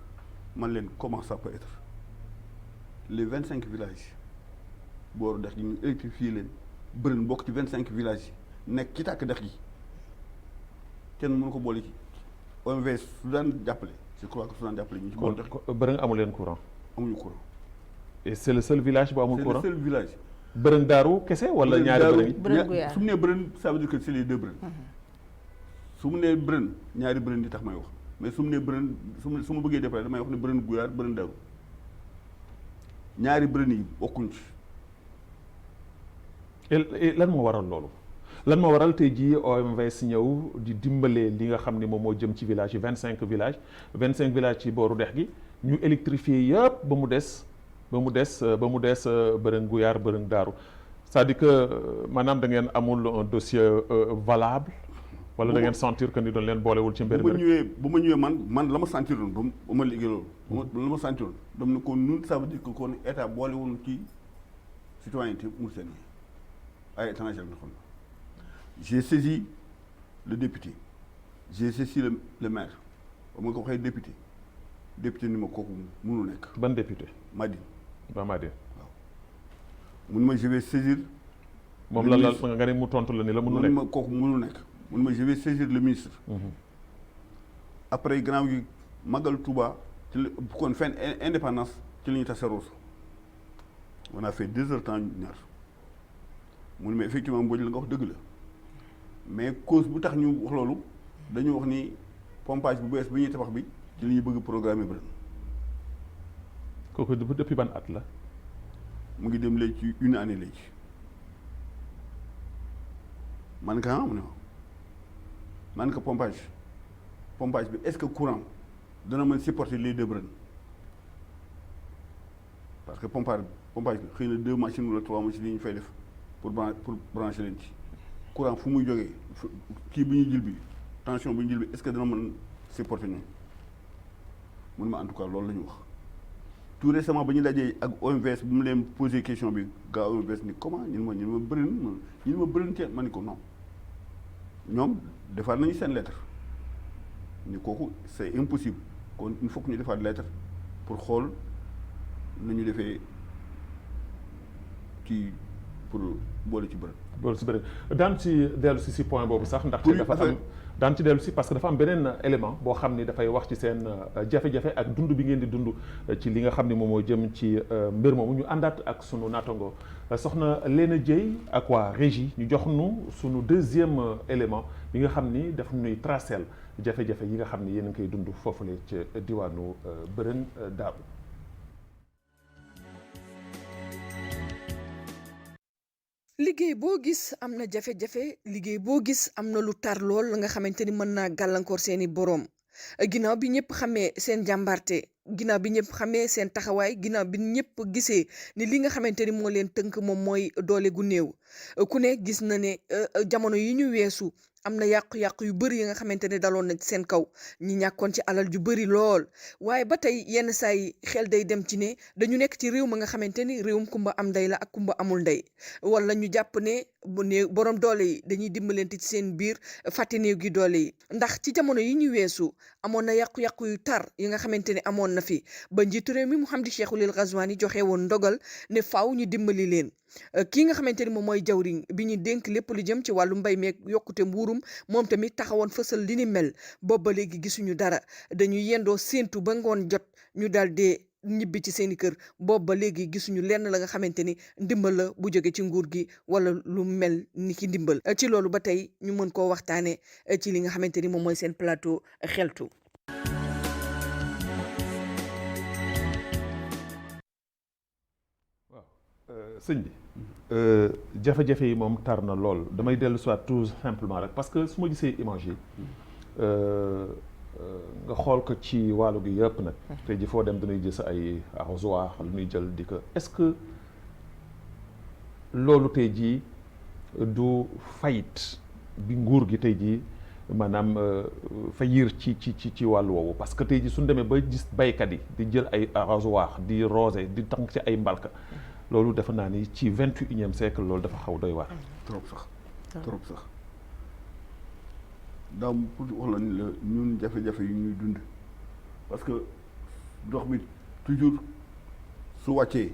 man leen comment ça peut être les 25 villages booru dex gi ñu électrifier leen bërën bokk ci 25 villages yi nekk ci tàkk dex gi kenn mënu ko boole ci OMVS su daan jàppale je crois que su daan jàppale ñu ci boole dex bërëng amu leen courant amuñu courant et c'est le seul village bu amul courant c'est le seul village bërëng daaru kese wala ñaari bërëng yi su mu nee bërën ça veut dire que c'est les deux bërën su mu nee bërën ñaari bërën di tax may wax mais su mu nee bërën su ma bëggee déparé damay wax ne bërën guyaar bërën daaru ñaari bërën yi bokkuñ ci et lan moo waral loolu lan moo waral tey jii OMVS ñëw di dimbalee li nga xam ne moom moo jëm ci village yi 25 villages ci booru dex gi ñu électrifier yëpp ba mu des bërëng guyaar bërëng daaru c'est-à-dire que maanaam da ngeen amul un dossier valable wala da ngeen sentir que ni doon leen boolewul ci mbir mi bu ma ñëwee man la ma sentiroon ba ma liggéey loolu la ma sentiroon dam ne ko nun ça veut dire que kon état boolewul ci citoyenneté Mauritanie ay étranger la xam j'ai saisi le député j'ai saisi le maire ba ma ko waxee député ni ma kooku mënul nekk. ban député. Madine. ba Madine. waaw mun ma je vais saisir. moom la nga ne mu tontu la ni la mënul nekk. mun ma kooku mënul nekk mun ma je vais saisir le ministre. après gannaaw gi Magal Touba ci la bu kon fin indépendance ci la ñu tase Rosso on a fait 2 heures temps ñaar mun ma effectivement Mbodj la nga wax dëgg la mais cause bu tax ñu wax loolu dañu wax ni pompage bu bees bi ñuy tabax bi ci la ñuy bëgg programme bi ren. kooku depuis ban at la. mu ngi dem léegi ci 1 année léegi man ka mu ne man ka pompage bi est-ce que courant dana mën supporter les 2 brennes parce que pompage bi xëy na 2 machines wala 3 machines yi ñu fay def pour brancher leen ci courant fu muy jógee kii bi ñuy jël bi tension bi ñu jël bi est-ce que dana mën supporter ñoom mun ma en tout cas loolu la ñu wax tout récemment ba ñu dajee ak OMVS bu mu leen posé question bi gaa OMVS ni comment ñu ma bërin ci ma ni ko non ñoom defaat nañu seen lettre ni kooku c'est impossible kon il faut que ñu defaat lettre pour xool nu ñu defee kii pour boole ci bëri. daan ci dellu si point boobu sax ndaxte dafa am daan ci dellu si parce que dafa am beneen élément boo xam ni dafay wax ci seen jafe-jafe ak dund bi ngeen di dund ci li nga xam ni moom moo jëm ci mbir moomu ñu àndaat ak sunu naatango soxna Léna Dieye ak waa régie ñu jox nu sunu 2e élément bi nga xam ni daf nuy tracel jafe-jafe yi nga xam ni yéen a ngi koy dund foofule ci diwaanu Bërën Daaru. liggéey boo gis am na jafe-jafe liggéey boo gis am na lu tar lool la nga xamante ni mën naa gàllankoor seeni boroom ginnaaw bi ñëpp xamee seen jàmbarte ginnaaw bi ñëpp xamee seen taxawaay ginnaaw bi ñëpp gisee ni li nga xamante ni moo leen tënk moom mooy doole gu néew ku ne gis na ne jamono yi ñu weesu am na yàqu-yàqu yu bëri yi nga xamante ne daloon na ci seen kaw ñi ñàkkoon ci alal ju bëri lool waaye ba tey yenn saa yi xel day dem ci ne dañu nekk ci réew ma nga xamante ni réewum kumba am ndey la ak kumba amul ndey wala ñu jàpp ne bu ne borom doole yi dañuy dimbalante ci seen biir fàtte néew gi doole yi ndax ci jamono yi ñu weesu amoon na yàqu-yàqu yu tar yi nga xamante ne amoon na fi ba njiitu réew mi Mouhamadou Cheikhul Ghazouani joxe woon ndogal ne faaw ñu dimbali leen kii nga xamante ni moom mooy jawriñ bi ñu dénk lépp lu jëm ci wàllu mbay meeg yokkute mbuurum moom tamit taxawoon fësal li ni mel boobu ba léegi gisuñu dara dañuy yendoo séentu ba ngoon jot ñu daal dee ñibbi ci seeni kër boobu ba léegi gisuñu lenn la nga xamante ni ndimbal la bu jóge ci nguur gi wala lu mel ni ki ndimbal ci loolu ba tey ñu mën koo waxtaane ci li nga xamante ni moom mooy seen plateau xeltu. sëñ bi jafe-jafe yi moom tar na lool damay dellu soit tout simplement rek parce que su ma gisee image yi nga xool ko ci wàllu gi yëpp nag tey ji foo dem dañuy jël sa ay arrosoir lu ñuy jël di ko est-ce que loolu tey jii du fayit bi nguur gi tey jii maanaam fayir ci wàllu woowu parce que tey jii suñu demee ba gis baykat yi di jël ay arrosoir di roser di tànk ci ay mbalka loolu dafa naa ni ci 21e siècle loolu dafa xaw doy waar. trop sax daaw pour wax la ni la ñun jafe-jafe yi ñuy dund parce que ndox bi toujours su wàccee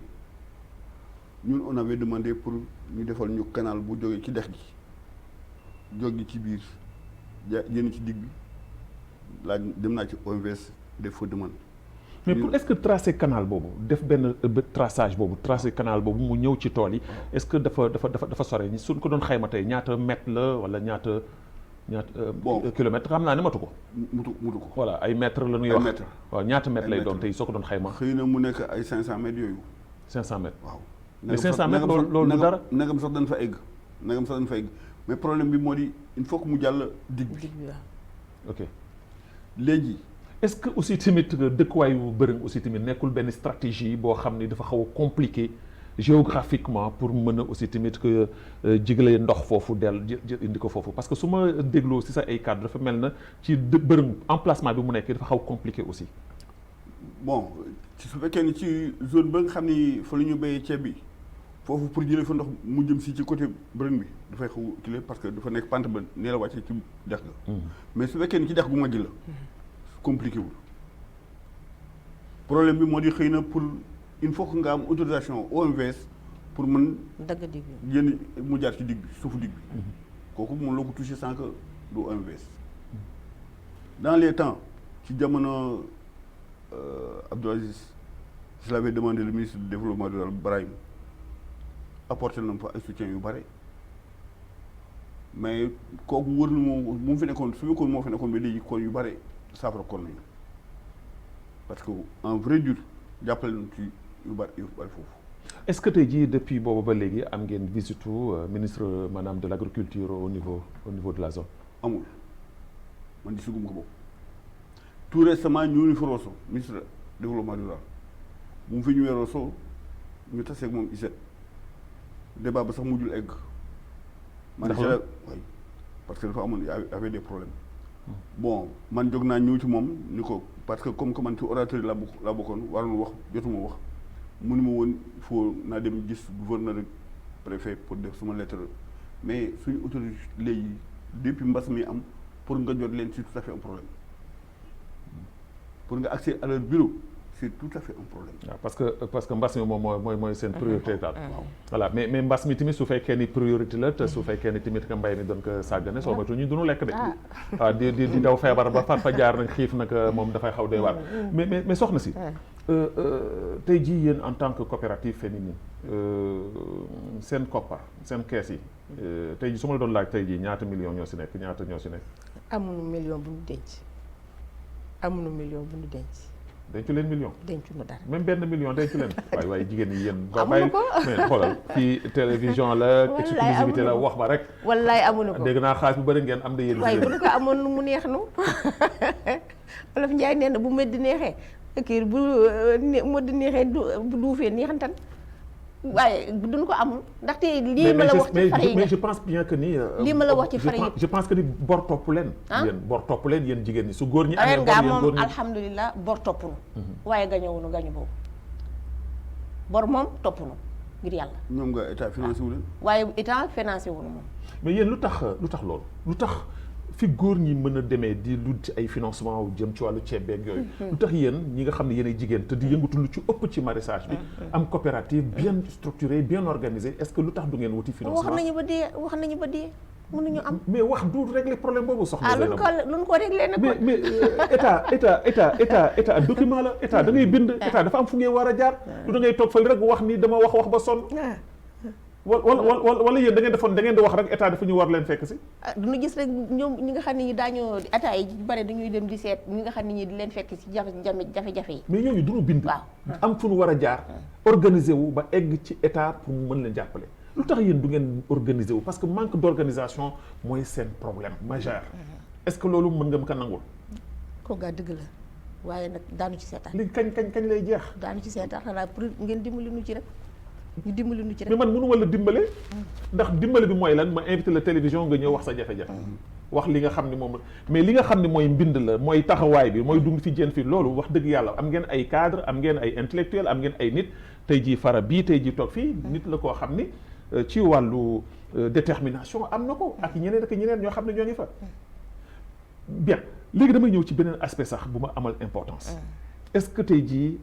ñun on avait demandé pour ñu defal ñu canal bu jógee ci dex gi jóge ci biir jënd ci digg bi laaj dem naa ci OMVS def fa demande. mais pour est-ce que tracer canal boobu def benn traçage boobu tracer canal boobu mu ñëw ci tool yi est-ce que dafa sore suñ ko doon xayma tey ñaata mètre la wala ñaata kilomètre xam naa ne matu ko. mutu ko. voilà ay mètre la ñuy wax waaw ñaata mètre lay doon tey soo ko doon xayma. xëy na mu nekk ay 500 mètres yooyu. 500 mètres waaw. mais 500 mètres loolu dara. nagam sax dañ fa egg mais problème bi moo di il faut que mu jàll digg bi. ok léegi. est-ce que aussi tamit dëkkuwaayu Bërëng aussi tamit nekkul benn stratégie boo xam ni dafa xaw a compliqué géographiquement pour mën a aussi tamit que jigale ndox foofu indi ko foofu parce que su ma dégloo si sa ay cadre dafa mel na ci Bërëng emplacement bi mu nekk dafa xaw compliqué aussi. bon su fekkee ni ci zone ba nga xam ni fa la ñu béyee ceeb bi foofu pour jëlee fa ndox mu jëm si ci côté Brun bi dafay xaw kile parce que dafa nekk pente ba nee la wàccee ci dex ga mais su fekkee ni ci dex gu mag gi la compliqué wul problème bi moo di xëy na pour il faut que nga am autorisation OMVS pour mën dagg dig bi génn mu jaar ci dig bi suufu dig bi kooku mën loo ko touché sans que du OMVS dans les temps ci jamono Abdou Aziz je l'avais demandé le ministre du développement rural Brahim apporté na fa ay soutien yu bare mais kooku wër na moom mu fi nekkoon su fekkoon moo fi nekkoon ba léegi kon yu bare saafara kon nañu parce que en vrai dur jàppale nañu ci yu bare foofu. est-ce que tey jii depuis boobu ba léegi am ngeen visitu ministre maanaam de l'agriculture au niveau de la zone. amul man gisaguma ko boobu tout récemment ñu ni fa Rosso ministre développement rural bu mu fi ñëwee Rosso ñu taseeg moom ISET débat ba sax mujjul egg. man oui parce que dafa amoon avait des problèmes. bon man jóg naa ñëw ci moom ni ko parce que comme que man ci orateur yi laa bokkoon waroon wax jotuma wax mu ni ma woon il faut naa dem gis gouverneur ak préfet pour def suma lettre mais suñu autorité léegi depuis mbas mi am pour nga jot leen c'est tout à fait un problème pour nga accès à leur bureau c'est tout à fait un problème. waaw parce que mbas mi moom mooy seen priorité daal. voilà mais mbas mi tamit su fekkee ni priorité la te su fekkee ni tamit nga mbay mi doon ko sàggane soo moytu ñu duñu lekk de. waaw di daw feebar ba fa jaar nag xiif nag moom dafay xaw doy waar. mais soxna si. tey jii yéen en tant que coopérative féminine seen koppar seen kees yi tey jii su ma la doon laaj tey jii ñaata millions ñoo si nekk ñaata ñoo si nekk. amuñu million bu ñu denc amuñu million bu ñu denc. dencu leen million. dencu na dara même benn million dencu leen. waaye jigéen ñi yéen. amuñu ko mais xoolal fii télévision la. exclusivité la wax ba rek. wallaay amuñu ko dégg naa xaalis bu bëri ngeen am de yéen. waaye bu ñu ko amoon mu neex nu Wolof Njaay nee na bu medd neexee kii bu medd neexee du duufee neexantan waaye duñ ko amul ndaxte lii ma la wax ci fare yi mais je pense bien que ni. lii ma la wax ci fare yi je pense que ni bor topp leen. yéen bor topp leen yéen jigéen ñi su góor ñi. amee bor yéen góor ñi moom alhamdulilah bor topp nu waaye gañewuñu gañu boobu bor moom topp nu ngir yàlla. ñoom nga état financé wu leen. waaye état financé wuñu moom. mais yéen lu tax loolu lu tax fi góor ñi mën a demee di lu ci ay financement wu jëm ci wàllu ceeb beeg yooyu. lu tax yéen ñi nga xam ne yéen ay jigéen te di yëngatu lu ci ëpp ci maraîchage bi. am coopérative bien structurée bien organisée est-ce que lu tax du ngeen wuti financement. wax nañu ba dee mënuñu am. mais wax du régler problème boobu soxna Zeynab. luñ ko réglé nag. mais état document la état da ngay bind état dafa am fu ngeen war a jaar. du da ngay toog fële rek wax ni dama wax ba sonn. wala yéen da ngeen di wax rek état dafa ñu war leen fekk si. duñu gis rek ñoom ñi nga xam ne ñi daañoo état yi bare dañuy dem di seet ñi nga xam ne ñi di leen fekk si jafe-jafe yi. mais ñooñu duñu bind. waaw am fu ñu war a jaar. organiser wu ba egg ci état pour mu mën leen jàppale. lu tax yéen du ngeen organiser wu parce que manque d'organisation mooy seen problème majeur. est-ce que loolu mën nga ma ko nangul. kooku gaa dëgg la waaye nag daanu ci seetaan. léegi kañ lay jeex. daanu ci seetaan xanaa pour ngeen dimbali nu ci rek. ñu dimbali nu ci rek mais man mënu ma la dimbale. ndax dimbale bi mooy lan ma invité la télévision nga ñëw wax sa jafe-jafe. wax li nga xam ne moom mais li nga xam ne mooy mbind la mooy taxawaay bi mooy dund fi jën fi loolu wax dëgg yàlla am ngeen ay cadre am ngeen ay intellectuel am ngeen ay nit tey jii fara bii tey jii toog fii nit la koo xam ni ci wàllu détermination am na ko ak ñeneen ñoo xam ne ñoo ngi fa. bien léegi damay ñëw ci beneen aspect sax bu ma amal importance. est-ce que tey jii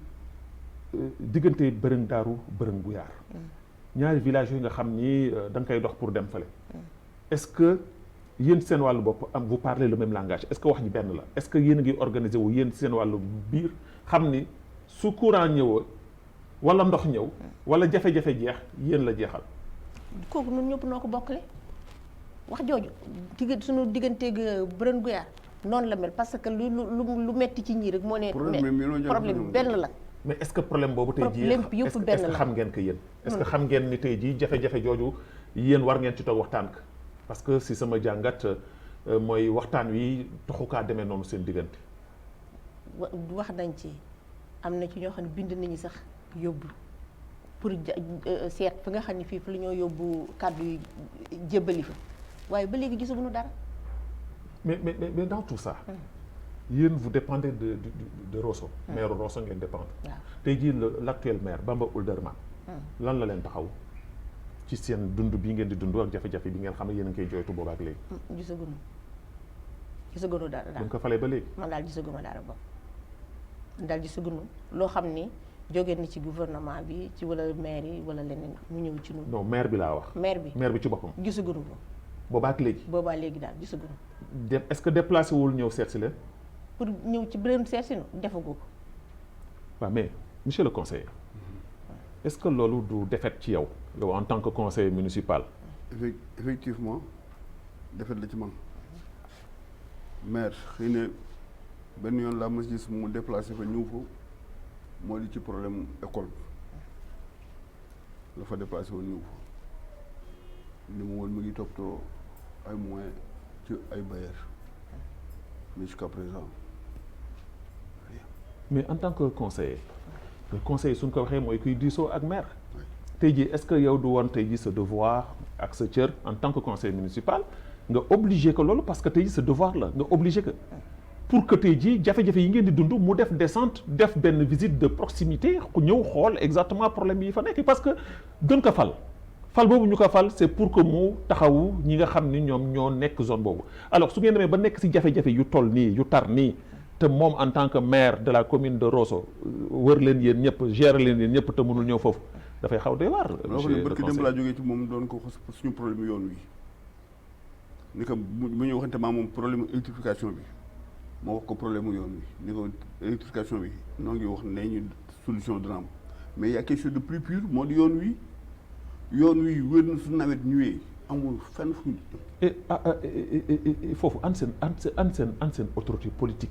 diggante bërëng daaru bërëng bu yaar ñaari village yooyu nga xam ni da nga koy dox pour dem fële. est-ce que yéen seen wàllu bopp am vous parlez le même langage est-ce que wax ji benn la est-ce que yéen a ngi organiser wu yéen seen wàllu biir xam ni su courant ñëwoo wala ndox ñëw wala jafe-jafe jeex yéen la jeexal. kooku ñun ñëpp noo ko bokkale wax jooju suñu digganteeg bërën gu yaar noonu la mel parce que lu metti ci ñii rek moo ne. problème benn la. mais est-ce que problème boobu tey jii est-ce que xam ngeen ko yéen. est-ce que xam ngeen ni tey jii jafe-jafe jooju yéen war ngeen ci toog waxtaan ko parce que si sama jàngat mooy waxtaan wi taxukaa demee noonu seen diggante. wax nañ ci am na ci ñoo xam ne bind nañu sax yóbbu pour seet fi nga xam ne fii fa la ñoo yóbbu kàddu yi jébbali fa waaye ba léegi gisaguñu dara. mais dans tout ça. yéen vous dépendez de Rosso. maire Rosso ngeen dépendre. waaw tey jii l'actuel maire Bamba Oulderman. lan la leen taxaw. ci seen dund bi ngeen di dund ak jafe-jafe bi ngeen xam ne yéen a ngi koy jooytu booba ak léegi. gisagunu dara daal. bu ko falee ba léegi. man daal gisaguma dara bopp daal gisagunu loo xam ni jóge na ci gouvernement bi ci wala maire yi wala leneen mu ñëw ci ñun. non maire bi laa wax. maire bi ci boppam. gisagunu ko. boobaa ak léegi. boobaa léegi daal gisagunu. est-ce que déplacé wul ñëw seet si leen. pour ñëw ci beneen seet si nu defagu ko. waaw mais monsieur le conseiller est-ce que loolu du défaite ci yow en tant que conseiller municipal. effectivement défaite la ci man maire xëy na benn yoon laa mas gis mu déplacé fa ñëw fa moo di ci problème école la fa déplacé woon ñëw fa li mu woon mu ngi toppatoo ay moyens ci ay bailleurs mais jusqu'à présent rien. mais en tant que conseiller suñ ko waxee mooy kuy diisoo ak maire. tey jii est-ce que yow du woon tey jii sa devoir ak sa cër en tant que conseiller municipal nga obligé que loolu parce que tey jii sa devoir la nga obligé que pour que tey jii jafe-jafe yi ngeen di dund mu def descente def benn visite de proximité ku ñëw xool exactement problème yi fa nekk parce que gën ko fal boobu ñu ko fal c'est pour que mu taxawu ñi nga xam ni ñoom ñoo nekk zone boobu alors su ngeen demee ba nekk ci jafe-jafe yu toll nii yu tar nii te moom en tant que maire de la commune de Rosso wër leen yéen ñëpp gérer leen yéen ñëpp te mënul ñëw foofu dafay xaw doy waar. monsieur le conseiller démb laa jógee ci moom doon ko suñu problème yoon wi ni ko bu ñu waxante maa moom problème électrification bi moo wax ko problème yoon wi ni ko électrification bi noo ngi wax ne ñu solution dina am mais y a quelque chose de plus pur moo di yoon wi wér na su nawet ñëwee amul fenn fu foofu an seen autorité politique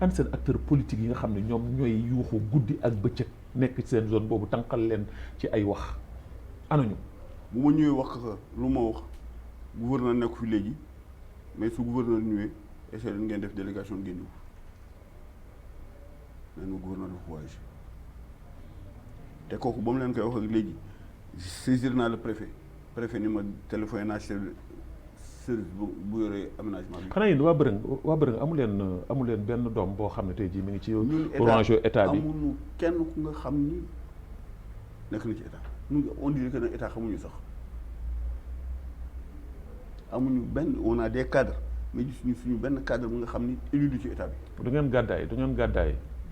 an seen acteur politique yi nga xam ne ñoom ñooy yuuxu guddi ak bëccëg nekk ci seen zone boobu tànqal leen ci ay wax anañu. bu ma ñëwee wax ko lu ma wax gouverneur nekk fi léegi mais su gouverneur ñëwee essayé leen ngeen def délégation ngeen ñëw leen ma gouverneur dafa voyagé te kooku ba mu leen koy wax ak léegi saisir naa le préfet ni ma téléphoné naa service bu yoree aménagement bi. xanaa yéen waa Bërëng amu leen benn doom boo xam ne tey jii mi ngi ci orange état bi amuñu kenn ku nga xam ni nekk na ci état ñu ngi on dirait que ne état xamuñu sax amuñu benn on a des cadres mais gisuñu suñu benn cadre bu nga xam ni élu du ci état bi. du ngeen gàddaay.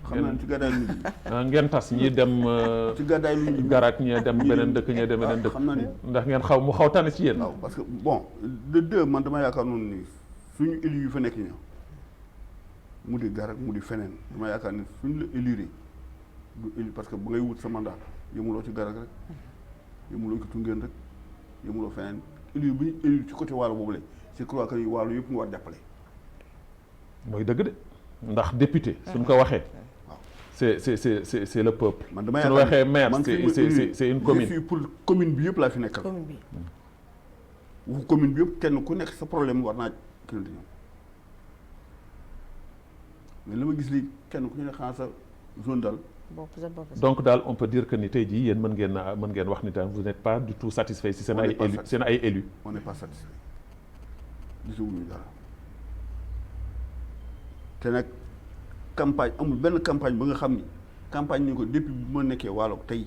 xam naa ci gàddaay lu ñu. ngeen tas ñi dem. ci gàddaay lu ñu. garaat ñee dem beneen dëkk ñee dem beneen dëkk. xam naa ni ndax ngeen mu xaw tane ci yéen. waaw parce que bon de deux man dama yaakaar noonu ni suñu élu yu fa nekk ña mu di garak mu di feneen dama yaakaar ni suñu la élire du élu parce que ba ngay wut sa mandat yëmuloo ci garak rek yëmuloo ci Tungeen rek yëmuloo feneen élu bi ñu élu ci côté wàllu boobu la je crois que wàllu yëpp nga war jàppale. mooy dëgg de ndax député suñ ko waxee. c'est le peuple. man damay su ñu waxee maire c'est une commune. je suis pour commune bi yëpp laa fi nekkal. commune bi. wu commune bi yëpp kenn ku nekk sa problème war naa kii ñoom mais li ma gis lii kenn ku ñu ne xanaa sa zone daal. donc daal on peut dire que ni tey jii yéen mën ngeen wax ni tam vous n'êtes pas du tout satisfait si seen ay élus. on n'est pas satisfait gisuñu dara te nag. campagne amul benn campagne ba nga xam ni campagne ni ko depuis bu ma nekkee Waalo tey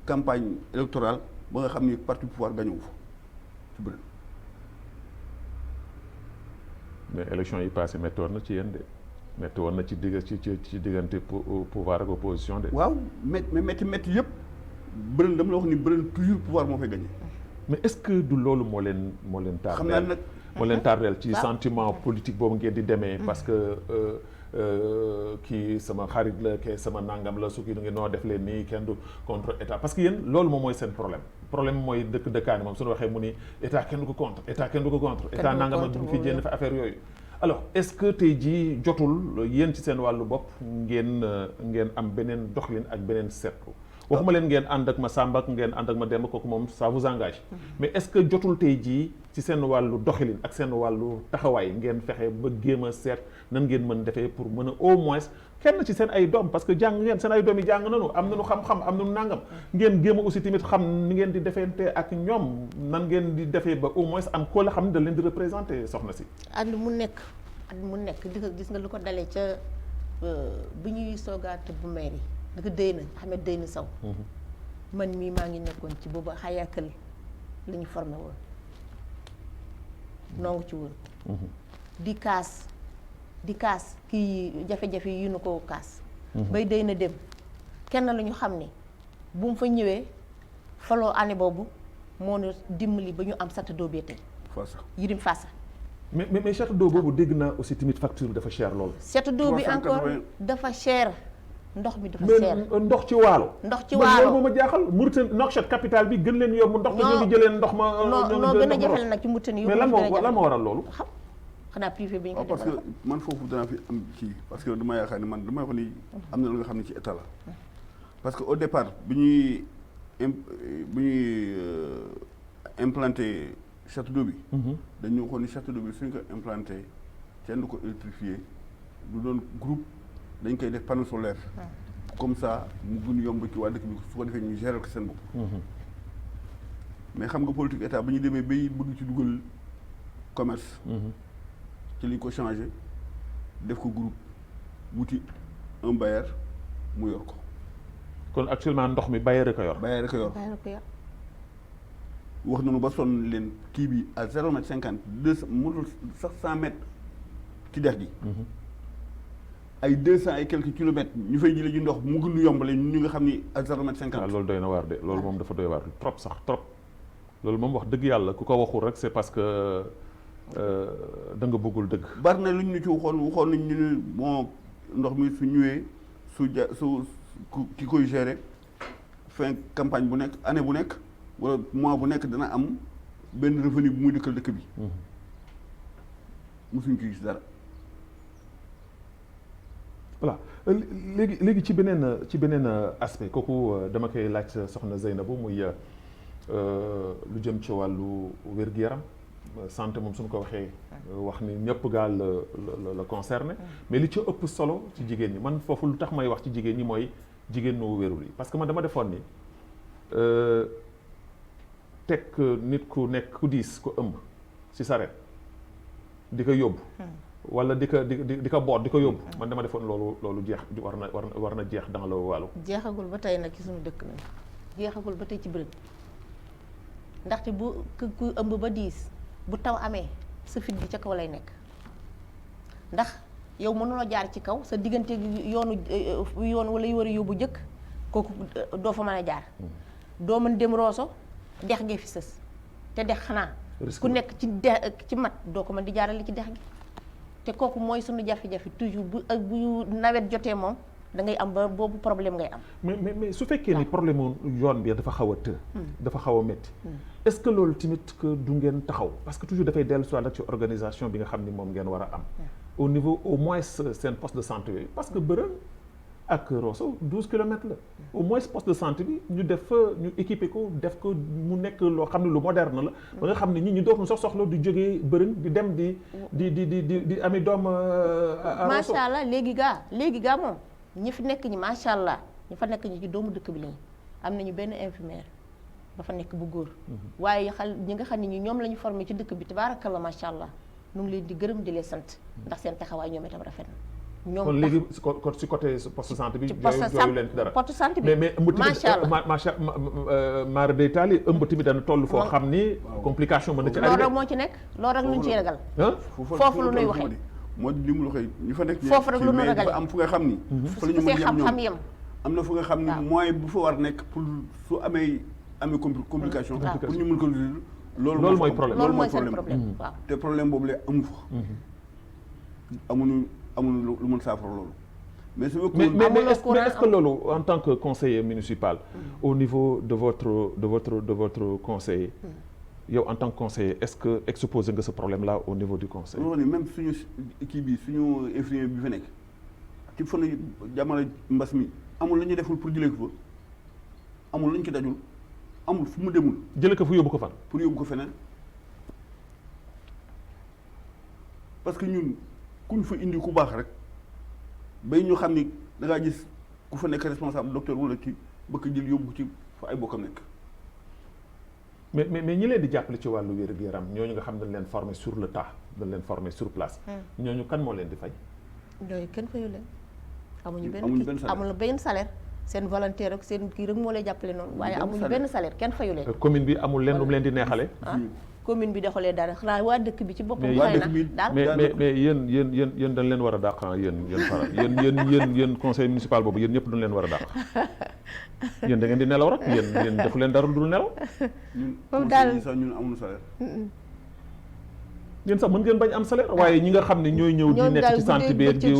campagne électorale ba nga xam ni parti pouvoir gañu fa ci bëri. mais élection yi passé métti woon na ci yéen de métti woon na ci diggante pouvoir ak opposition de. waaw mais métti yëpp bëri dama la wax ni bëri toujours pouvoir moo fay gagné. mais est-ce que du loolu moo leen tardeel. xam naa nag moo leen tardeel ci sentiment politique boobu ngeen di demee parce que. kii sama xarit la kii sama nangam la su kii du ngi noo def leen nii kenn du contre état parce que yéen loolu moom mooy seen problème mooy dëkkaani moom suñu waxee mu ni état kenn du ko contre état nangam du fi jénn fa affaire yooyu alors est-ce que tey jii jotul yéen ci seen wàllu bopp ngeen am beneen doxalin ak beneen seetlu waxuma leen ngeen ànd ak ma Samba ak ngeen ànd ak ma Demba kooku moom ça vous engage mais est-ce que jotul tey jii ci seen wàllu doxalin ak seen wàllu taxawaay ngeen fexe ba géem a seet nan ngeen mën defee pour mën a au moins kenn ci seen ay doom parce que jàng ngeen seen ay doom yi jàng nañu am nañu xam-xam am nañu nangam ngeen géem a aussi tamit xam ni ngeen di defente ak ñoom nan ngeen di defee ba au moins am koo la xam ne da leen di représenter soxna si. at mu nekk gis nga lu ko dalee ca bu ñuy soogaat bu maire yi da ko déy na Ahmed déy na saw man mii maa ngi nekkoon ci booba xayakal la ñu formé woon nongu ci woon di kaas kii jafe-jafe yi nu ko kaas bay day na dem kenn la ñu xam ni bu mu fa ñëwee faloo année boobu moo nu dimbali ba ñu am château d'eau bi tey Yirim Fassa mais château d'eau boobu dégg naa aussi tamit facture dafa cher lool. château d'eau bi encore dafa cher ndox mi dafa cher ndox ci waalo. ndox ci waalo loolu moo ma jaaxal Mauritanie Nouakchott capitale bi gën leen yomb ndox. ñoo ngi jëlee ndox ma. noo gën a jafel nag ci Mauritanie. mais lan moo waral loolu. xam xanaa privé bi ñu ko parce que man foofu danaa fi am kii parce que dama yaakaar ni man dama wax ni am na lu nga xam ne ci état la parce que au départ bi ñuy implanté château d'eau bi dañu waxoon ni château d'eau bi suñ ko implanté kenn du ko électrifié du doon groupe dañ koy def panneau solaire comme ça mu gën yomb ci waa dëkk bi su ko defee ñu gérer ko seen bopp mais xam nga politique état ba ñu demee bay bëgg ci dugal commerce ci li ñu ko changé def ko groupe wuti un bailleur mu yor ko kon actuellement ndox mi bailleur rek a yor wax nañu ba sonn leen kii bi à 0,50 m mënul sax 100 mètres ci dex gi ay 200 et quelques kilomètres ñu fay jëlee ji ndox mu gën a yombale ñu nga xam ni à 0,50 m. waaw loolu doy na waar de loolu moom dafa doy waar trop sax trop loolu moom wax dëgg yàlla ku ko waxul rek c'est parce que da nga bëggul dëgg. bari na lu ñu ci waxoon nañ ñu ne bon ndox mi su ñëwee su ki koy gérer fin campagne bu nekk année bu nekk wala mois bu nekk dana am benn revenu bu muy dëkkal dëkk bi. mosuñ ci gis dara. voilà léegi ci beneen aspect kooku dama koy laaj soxna Zeynabou muy lu jëm ci wàllu wér-gu-yaram santé moom suñu ko waxee wax ni ñëpp gaal la concerné mais li ci ëpp solo ci jigéen ñi man foofu lu tax may wax ci jigéen ñi mooy jigéen ñoo wérul yi parce que man dama defoon ni teg nit ku nekk ku diis ku ëmb ci saret di ko yóbbu wala di ko boot di ko yóbbu man dama defoon loolu jeex war na jeex dans le wàllu jeexagul ba tey nag ci suñu dëkk nag jeexagul ba tey ci bërëb ndaxte bu ku ëmb ba diis bu taw amee sa fit bi ca kaw lay nekk ndax yow mënuloo jaar ci kaw sa diggante yoon wala yu war a yóbbu jëkk kooku doo fa mën a jaar doo mën dem Rosso dex gee fi sës te dex xanaa ku nekk ci mat doo ko mën di jaarale ci dex gi te kooku mooy suñu jafe-jafe toujours bu nawet jotee moom da ngay am ba boobu problème ngay am. mais su fekkee ni problème yoon bi dafa xaw a dafa xaw a métti. est-ce que loolu tamit que du ngeen taxaw parce que toujours dafay dellu soit rek ci organisation bi nga xam ni moom ngeen war a am. au niveau au moins seen poste de santé yooyu parce que Bërëng ak Rosso 12 kilomètres la. au moins poste de santé bi ñu def fa ñu équipé ko def ko mu nekk loo xam ne lu moderne la. ba nga xam ne ñi dootuñu sax soxla di jógee Bërëng di dem di ami doom. macha allah léegi gaa moom. ñi fi nekk ñi macha allah ñi fa nekk ñi ci doomu dëkk bi lañu am nañu benn infirmière ba fa nekk bu góor waaye ñi nga xam ne ñi ñoom la ñu formé ci dëkk bi tabaarakallah macha allah ñu ngi leen di gërëm di leen sant ndax seen taxawaay ñoom itam rafet na. ñoom kon léegi kon si côté poste santé bi. jooyu leen ci dara poste santé bi macha allah macha maara day taali ëmb tamit dana toll foo xam ni complication mën na ci arrivé. loolu rek moo ci nekk loolu rek luñ ciy ragal. foofu lu nuy waxee. moo di li mu loxoy ñu fa nekk foofu rek lu nu ragal am fu nga xam ni fa la ñu mën xam-xam yem am na fu nga xam ni mooy bu fa war nekk pour su amee complication pour ñu mën ko loolu mooy problème loolu mooy seen problème waaw te problème boobu la amu fa amuñu lu mën saafara loolu mais est-ce que loolu en tant que conseiller municipal au niveau de votre conseiller yow en tant que conseiller est-ce que exposé nga ce problème là au niveau du conseil. loolu même suñu kii bi suñu infirmier bi fa nekk ci fan jamono mbas mi amul la ñu deful pour jëlee ko fa amul la ñu ci dajul amul fu mu demul. jëlee ko fu yóbbu ko fan. pour yóbbu ko feneen parce que ñun kuñ fa indi ku baax rek bay ñu xam ni da ngaa gis ku fa nekk responsable docteur wala ci bëgg jël yóbbu ci fa ay bokkam nekk. mais ñi leen di jàppale ci wàllu wér-gu-yaram ñooñu nga xam dañ leen former sur le tas dañ leen former sur place. ñooñu kan moo leen di fay. ñooñu kenn fayu leen. amuñu benn salaire seen volontaire ak seen kii rek moo lay jàppale noonu waaye amuñu benn salaire kenn fayu leen. commune bi amul leen lu mu leen di neexale. commune bi doxalee dara xanaa waa dëkk bi ci boppam. mais xëy na daal mais yéen dañ leen war a dàq yéen faral yéen conseil municipal boobu yéen ñëpp dañ leen war a dàq. yéen da ngeen di nelaw rek yéen defu leen dara dul nelaw. moom daal ñun sax ñun amuñu salaire. yéen sax mën ngeen bañ am salaire waaye ñi nga xam ne ñooy ñëw di nekk ci centre bi di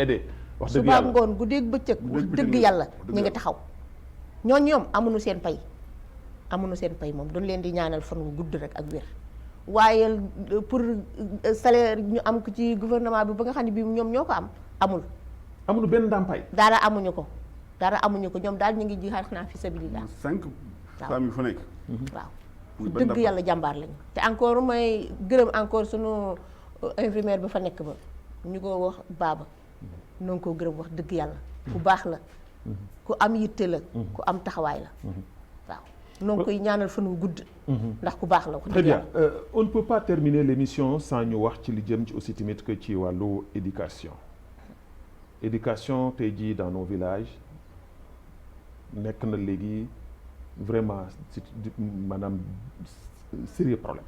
aider wax dëgg yàlla suba ngoon guddeeg bëccëg wax dëgg yàlla ñu ngi taxaw ñoom amuñu seen pay moom dañ leen di ñaanal fan wu gudd rek ak wér waaye pour salaire ñu am ko ci gouvernement bi ba nga xam ne bii ñoom ñoo ko amuñu benn ndàmpaay dara amuñu ko ñoom daal ñu ngi jihaad xanaa fi sabilillah 5 famille fu nekk waaw dëgg yàlla jàmbaar lañu te encore may gërëm encore sunu infirmière ba fa nekk ba ñu ko wax baaba noo ko gërëm wax dëgg yàlla ku baax la ku am yitte la ku am taxawaay la waaw noo koy ñaanal fan wu gudd ndax ku baax la wax très dëgg bien yàlla on ne peut pas terminer l'émission sans ñu wax ci li jëm ci aussi tamit que ci wàllu éducation tey jii dans nos villages nekk na léegi vraiment maanaam sérieux problème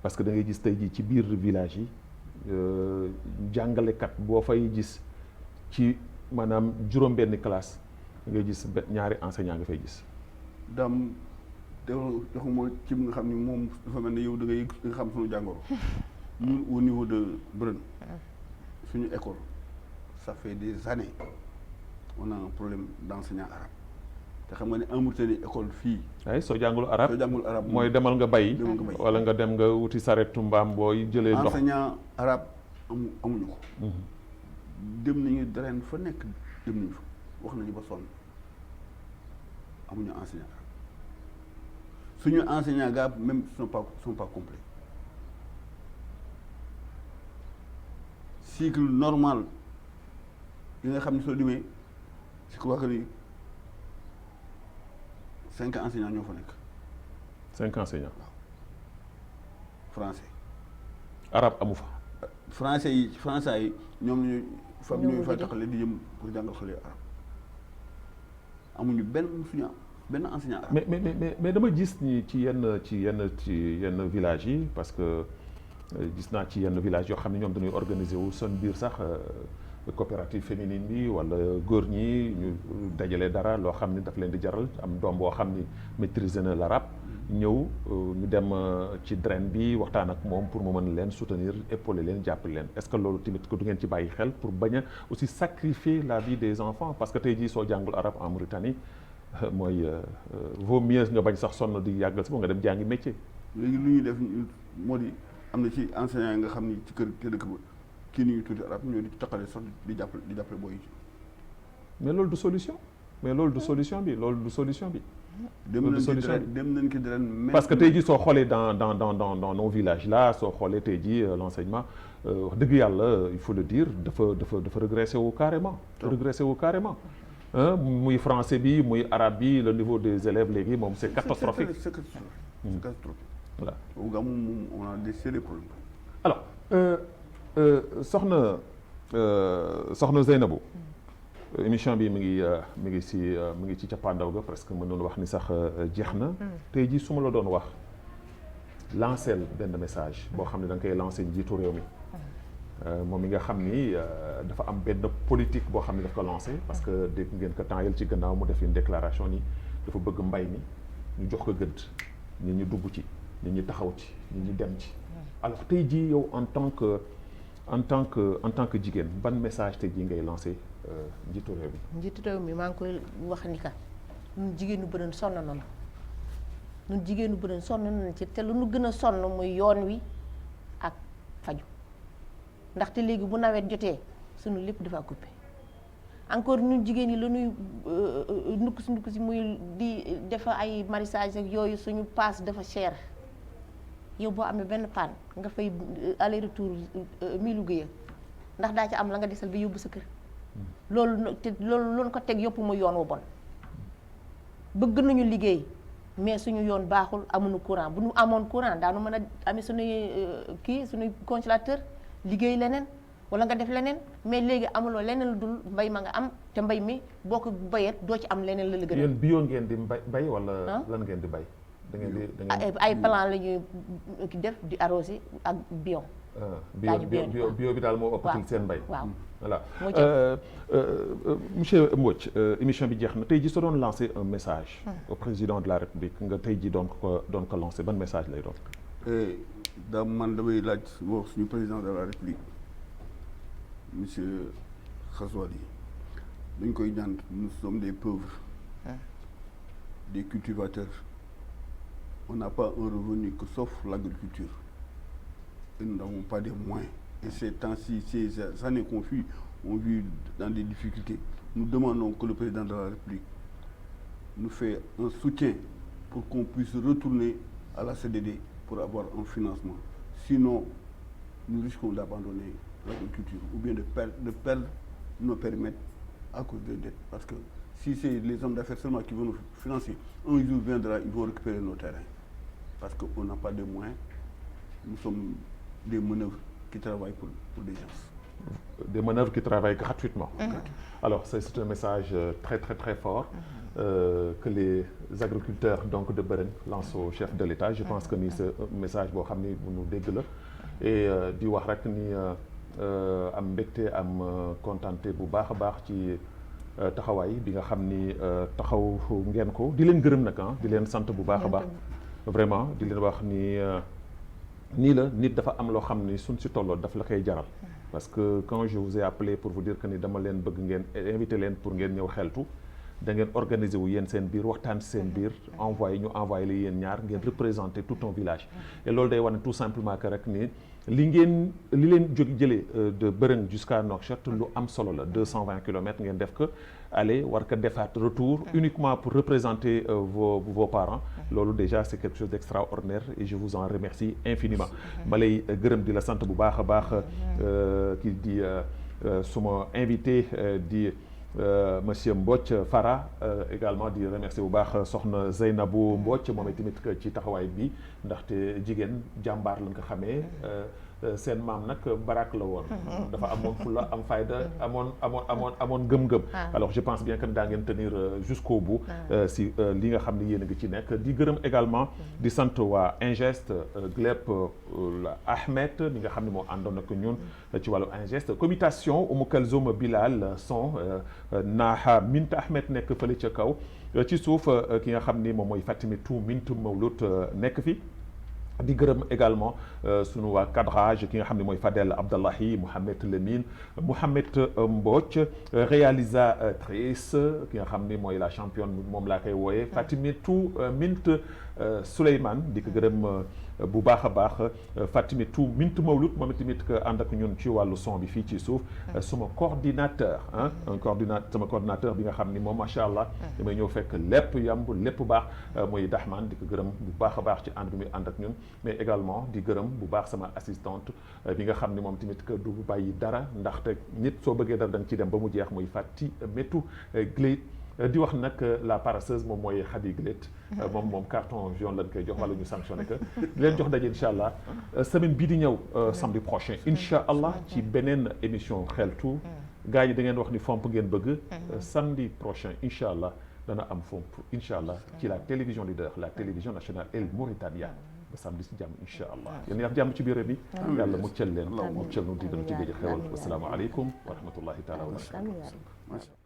parce que da ngay gis tey jii ci biir village yi jàngalekat boo fay gis ci maanaam juróom-benn classe da ngay gis ñaari enseignant nga fay gis. daam dafa mooy ci nga xam ni moom dafa mel ne yow da nga xam suñu jàngoro. ñun au niveau de Brune suñu école ça fait des années on a un problème d'enseignant arabe. te xam nga ne en Mauritanie école fii. ay soo jàngul arabe mooy demal nga bay. wala nga dem nga wuti saretu mbaam booy jëlee ndox. enseignant arabe amuñu ko. dem nañu dareen fa nekk dem nañu fa wax nañu ba sonn amuñu enseignant arabe suñu enseignant gars même sont pas complets cycle normal yi nga xam ne soo demee je crois que ni 5 enseignants ñoo fa nekk. 5 enseignants. waaw français. arabe amu fa. français yi ñoom ñooy. ñooy fa taxale di jëm pour jàngal xale arabe amuñu benn enseignant arabe. mais dama gis ni ci yenn villages yi parce que gis naa ci yenn villages yoo xam ne ñoom dañuy organiser wu seen biir sax. coopérative féminine bi wala góor ñi ñu dajale dara loo xam ni daf leen di jaral am doom boo xam ni maîtriser na l'arabe ñëw ñu dem ci draine bi waxtaan ak moom pour mu mën leen soutenir épauler leen jàppale leen est-ce que loolu tamit ko du ngeen ci bàyyi xel pour bañ a aussi sacrifier la vie des enfants parce que tey jii soo jàngul arabe en Mauritanie mooy vaut mieux nga bañ sax sonn di yàggal si nga dem jàngi métier. léegi lu ñuy def moo di am na ci enseignant yi nga xam ni ci kër dëkk ba kii ni ñu tuuti arab ñoo di taqale sax di jàppale booy yi. mais loolu du solution bi dem nañ ki daren parce que tey jii soo xoolee dans nos villages là soo xoolee tey jii l'enseignement wax dëgg yàlla il faut le dire dafa régressé wu carrément muy français bi muy arabe bi le niveau des élèves léegi moom c'est catastrophique. c'est catastrophique. voilà boobu gars moom on a des sérieux problèmes. alors soxna Zeynabou émission bi mi ngi ci cappaandaw ga presque mën noonu wax ni sax jeex na. tey jii su ma la doon wax lancer benn message boo xam ne da nga koy lancer njiitu réew mi moom mi nga xam ni dafa am benn politique boo xam ne daf ko lancer parce que dégg ngeen ko temps yële ci gannaaw mu def une déclaration ni dafa bëgg mbay mi ñu jox ko gëdd nit ñi dugg ci nit ñi taxaw ci nit ñi dem ci. alors tey jii yow en tant que jigéen ban message tey jii ngay lancé njiitu réew mi. njiitu réew mi maa ngi koy wax ni ka ñun jigéenu bëri sonn nañu ñun jigéenu bëri sonn nañu ci te lu nu gën a sonn muy yoon wi ak faju ndaxte léegi bu nawet jotee sunu lépp dafa coupé encore ñun jigéen ñi la ñuy ndukk si muy di defa ay maraîchage ak yooyu suñu paas dafa cher. yow boo amee benn panne nga fay aller retour 1000 guye ndax daa ci am la nga desal bi yóbbu sa kër loolu ko teg yëpp mu yoon wu bon bëgg nañu liggéey mais suñu yoon baaxul amuñu courant bu ñu amoon courant daanu mën a amee suñuy suñuy congélateur liggéey leneen wala nga def leneen mais léegi amuloo leneen lu dul mbay ma nga am te mbay mi boo ko bayee doo ci am leneen la la gën a. yéen bio ngeen di bay wala lan ngeen di bay. da ngeen ay plan la ñuy def di arrosé ak bio. bio bi daal moo ëppatil seen mbay. waaw voilà monsieur Mbodj émission bi jeex na tey ji soo doon lancer un message au président de la République nga tey ji doon ko lancer ban message lay doon. daa man damay laaj wax suñu président de la République monsieur Khazouali dañ koy ñaan nous sommes des pauvres des cultivateurs on n'a pas un revenu que sauf l'agriculture et nous n'avons pas des moyens et ces temps-ci ces années qu'on vit on vit dans des difficultés nous demandons que le président de la République nous fait un soutien pour qu'on puisse retourner à la CDD pour avoir un financement. Sinon, nous risquons d'abandonner l'agriculture ou bien de perdre nos périmètres à cause des dettes. Parce que si c'est les hommes d'affaires seulement qui vont nous financer, un jour viendra, ils vont récupérer nos terrains. Parce qu'on n'a pas de moyens. Nous sommes des manœuvres qui travaillent pour des gens. Des manœuvres qui travaillent gratuitement. Alors, c'est un message très, très, très fort. Que les agriculteurs donc de Beren lancent au chef de l'État. Je pense que c'est un message boo xam ni bu nu dégg la et di wax rek ni am mbégte am contenté bu baax a baax ci taxawaay bi nga xam ni taxaw ngeen ko di leen gërëm nag di leen sant bu baax a baax vraiment di leen wax ni nii la nit dafa am loo xam ni suñ si tolloo daf la koy jaral parce que quand je vous ai appelé pour vous dire que ni dama leen bëgg ngeen invité leen pour ngeen ñëw xeltu da ngeen organiser wu yéen seen biir waxtaan seen biir envoyé la yéen ñaar ngeen représenter tout un village et loolu day wane tout simplement que rek ni li leen jëlee de Bërëng jusqu'à Nouakchott lu am solo la 220 kilomètres ngeen def ko aller war ko defaat retour uniquement pour représenter vos parents loolu déjà c'est quelque chose d'extraordinaire et je vous en remercie infiniment ma lay gërëm di la sant bu baax a baax ki di suma invité di monsieur Mbodj Fara également di remercier bu baax soxna Zeynabou Mbodj moom itamit ci taxawaay bi ndaxte jigéen jàmbaar lañ ko xamee seen maam nag barak la woon dafa amoon fulla am fayda amoon gëm-gëm alors je pense bien que daa ngeen tenir jusqu'au bout si li nga xam ne yéen a ngi ci nekk di gërëm également di sant waa Ingest Gleb Ahmed mi nga xam ne moo àndoon ak ñun ci wàllu Ingest commutation Oumou Kalzoum Bilal son Naha Mint Ahmed nekk fële ca kaw ci suuf ki nga xam ni moom mooy Fatimitou Mint Mawlut nekk fi di gërëm également sunu waa cadrage ki nga xam ne mooy Fadel Abdallahi Mohamed Lemine Mohamed Mbodj réalisatrice ki nga xam ni mooy la championne moom laa koy wooyee Fatimitou Mint Souleymane di ko gërëm bu baax a baax Fatimitou Mint Mawlut moom tamit ànd ak ñun ci wàllu son bi fii ci suuf suma coordinateur sama coordinateur bi nga xam ni moom macha allah damay ñëw fekk lépp yamb lépp baax mooy Dahman di ko gërëm bu baax a baax ci ànd bi muy ànd ak ñun mais également di gërëm bu baax sama assistante bi nga xam ni moom tamit que du bàyyi dara ndaxte nit soo bëggee dara da nga ci dem ba mu jeex muy Fatimitou Gleit di wax nag la paresseuse moom mooy Khady Gleit moom carton jaune lañ koy jox wala ñu sanctionné que di leen jox daje incha allah semaine bii di ñëw samedi prochain incha allah ci beneen émission xeltu gars yi da ngeen wax ni fomp ngeen bëgg samedi prochain incha allah dana am fomp incha allah ci la télévision leader la télévision nationale El Mauritania ba samedi si jàmm incha allah yéen ñaar jàmm ci biir réew mi yàlla muccal leen muccal nu di gën ci géej xewal wassalaamu aleykum wa rahmatullahi taala wa barakatuh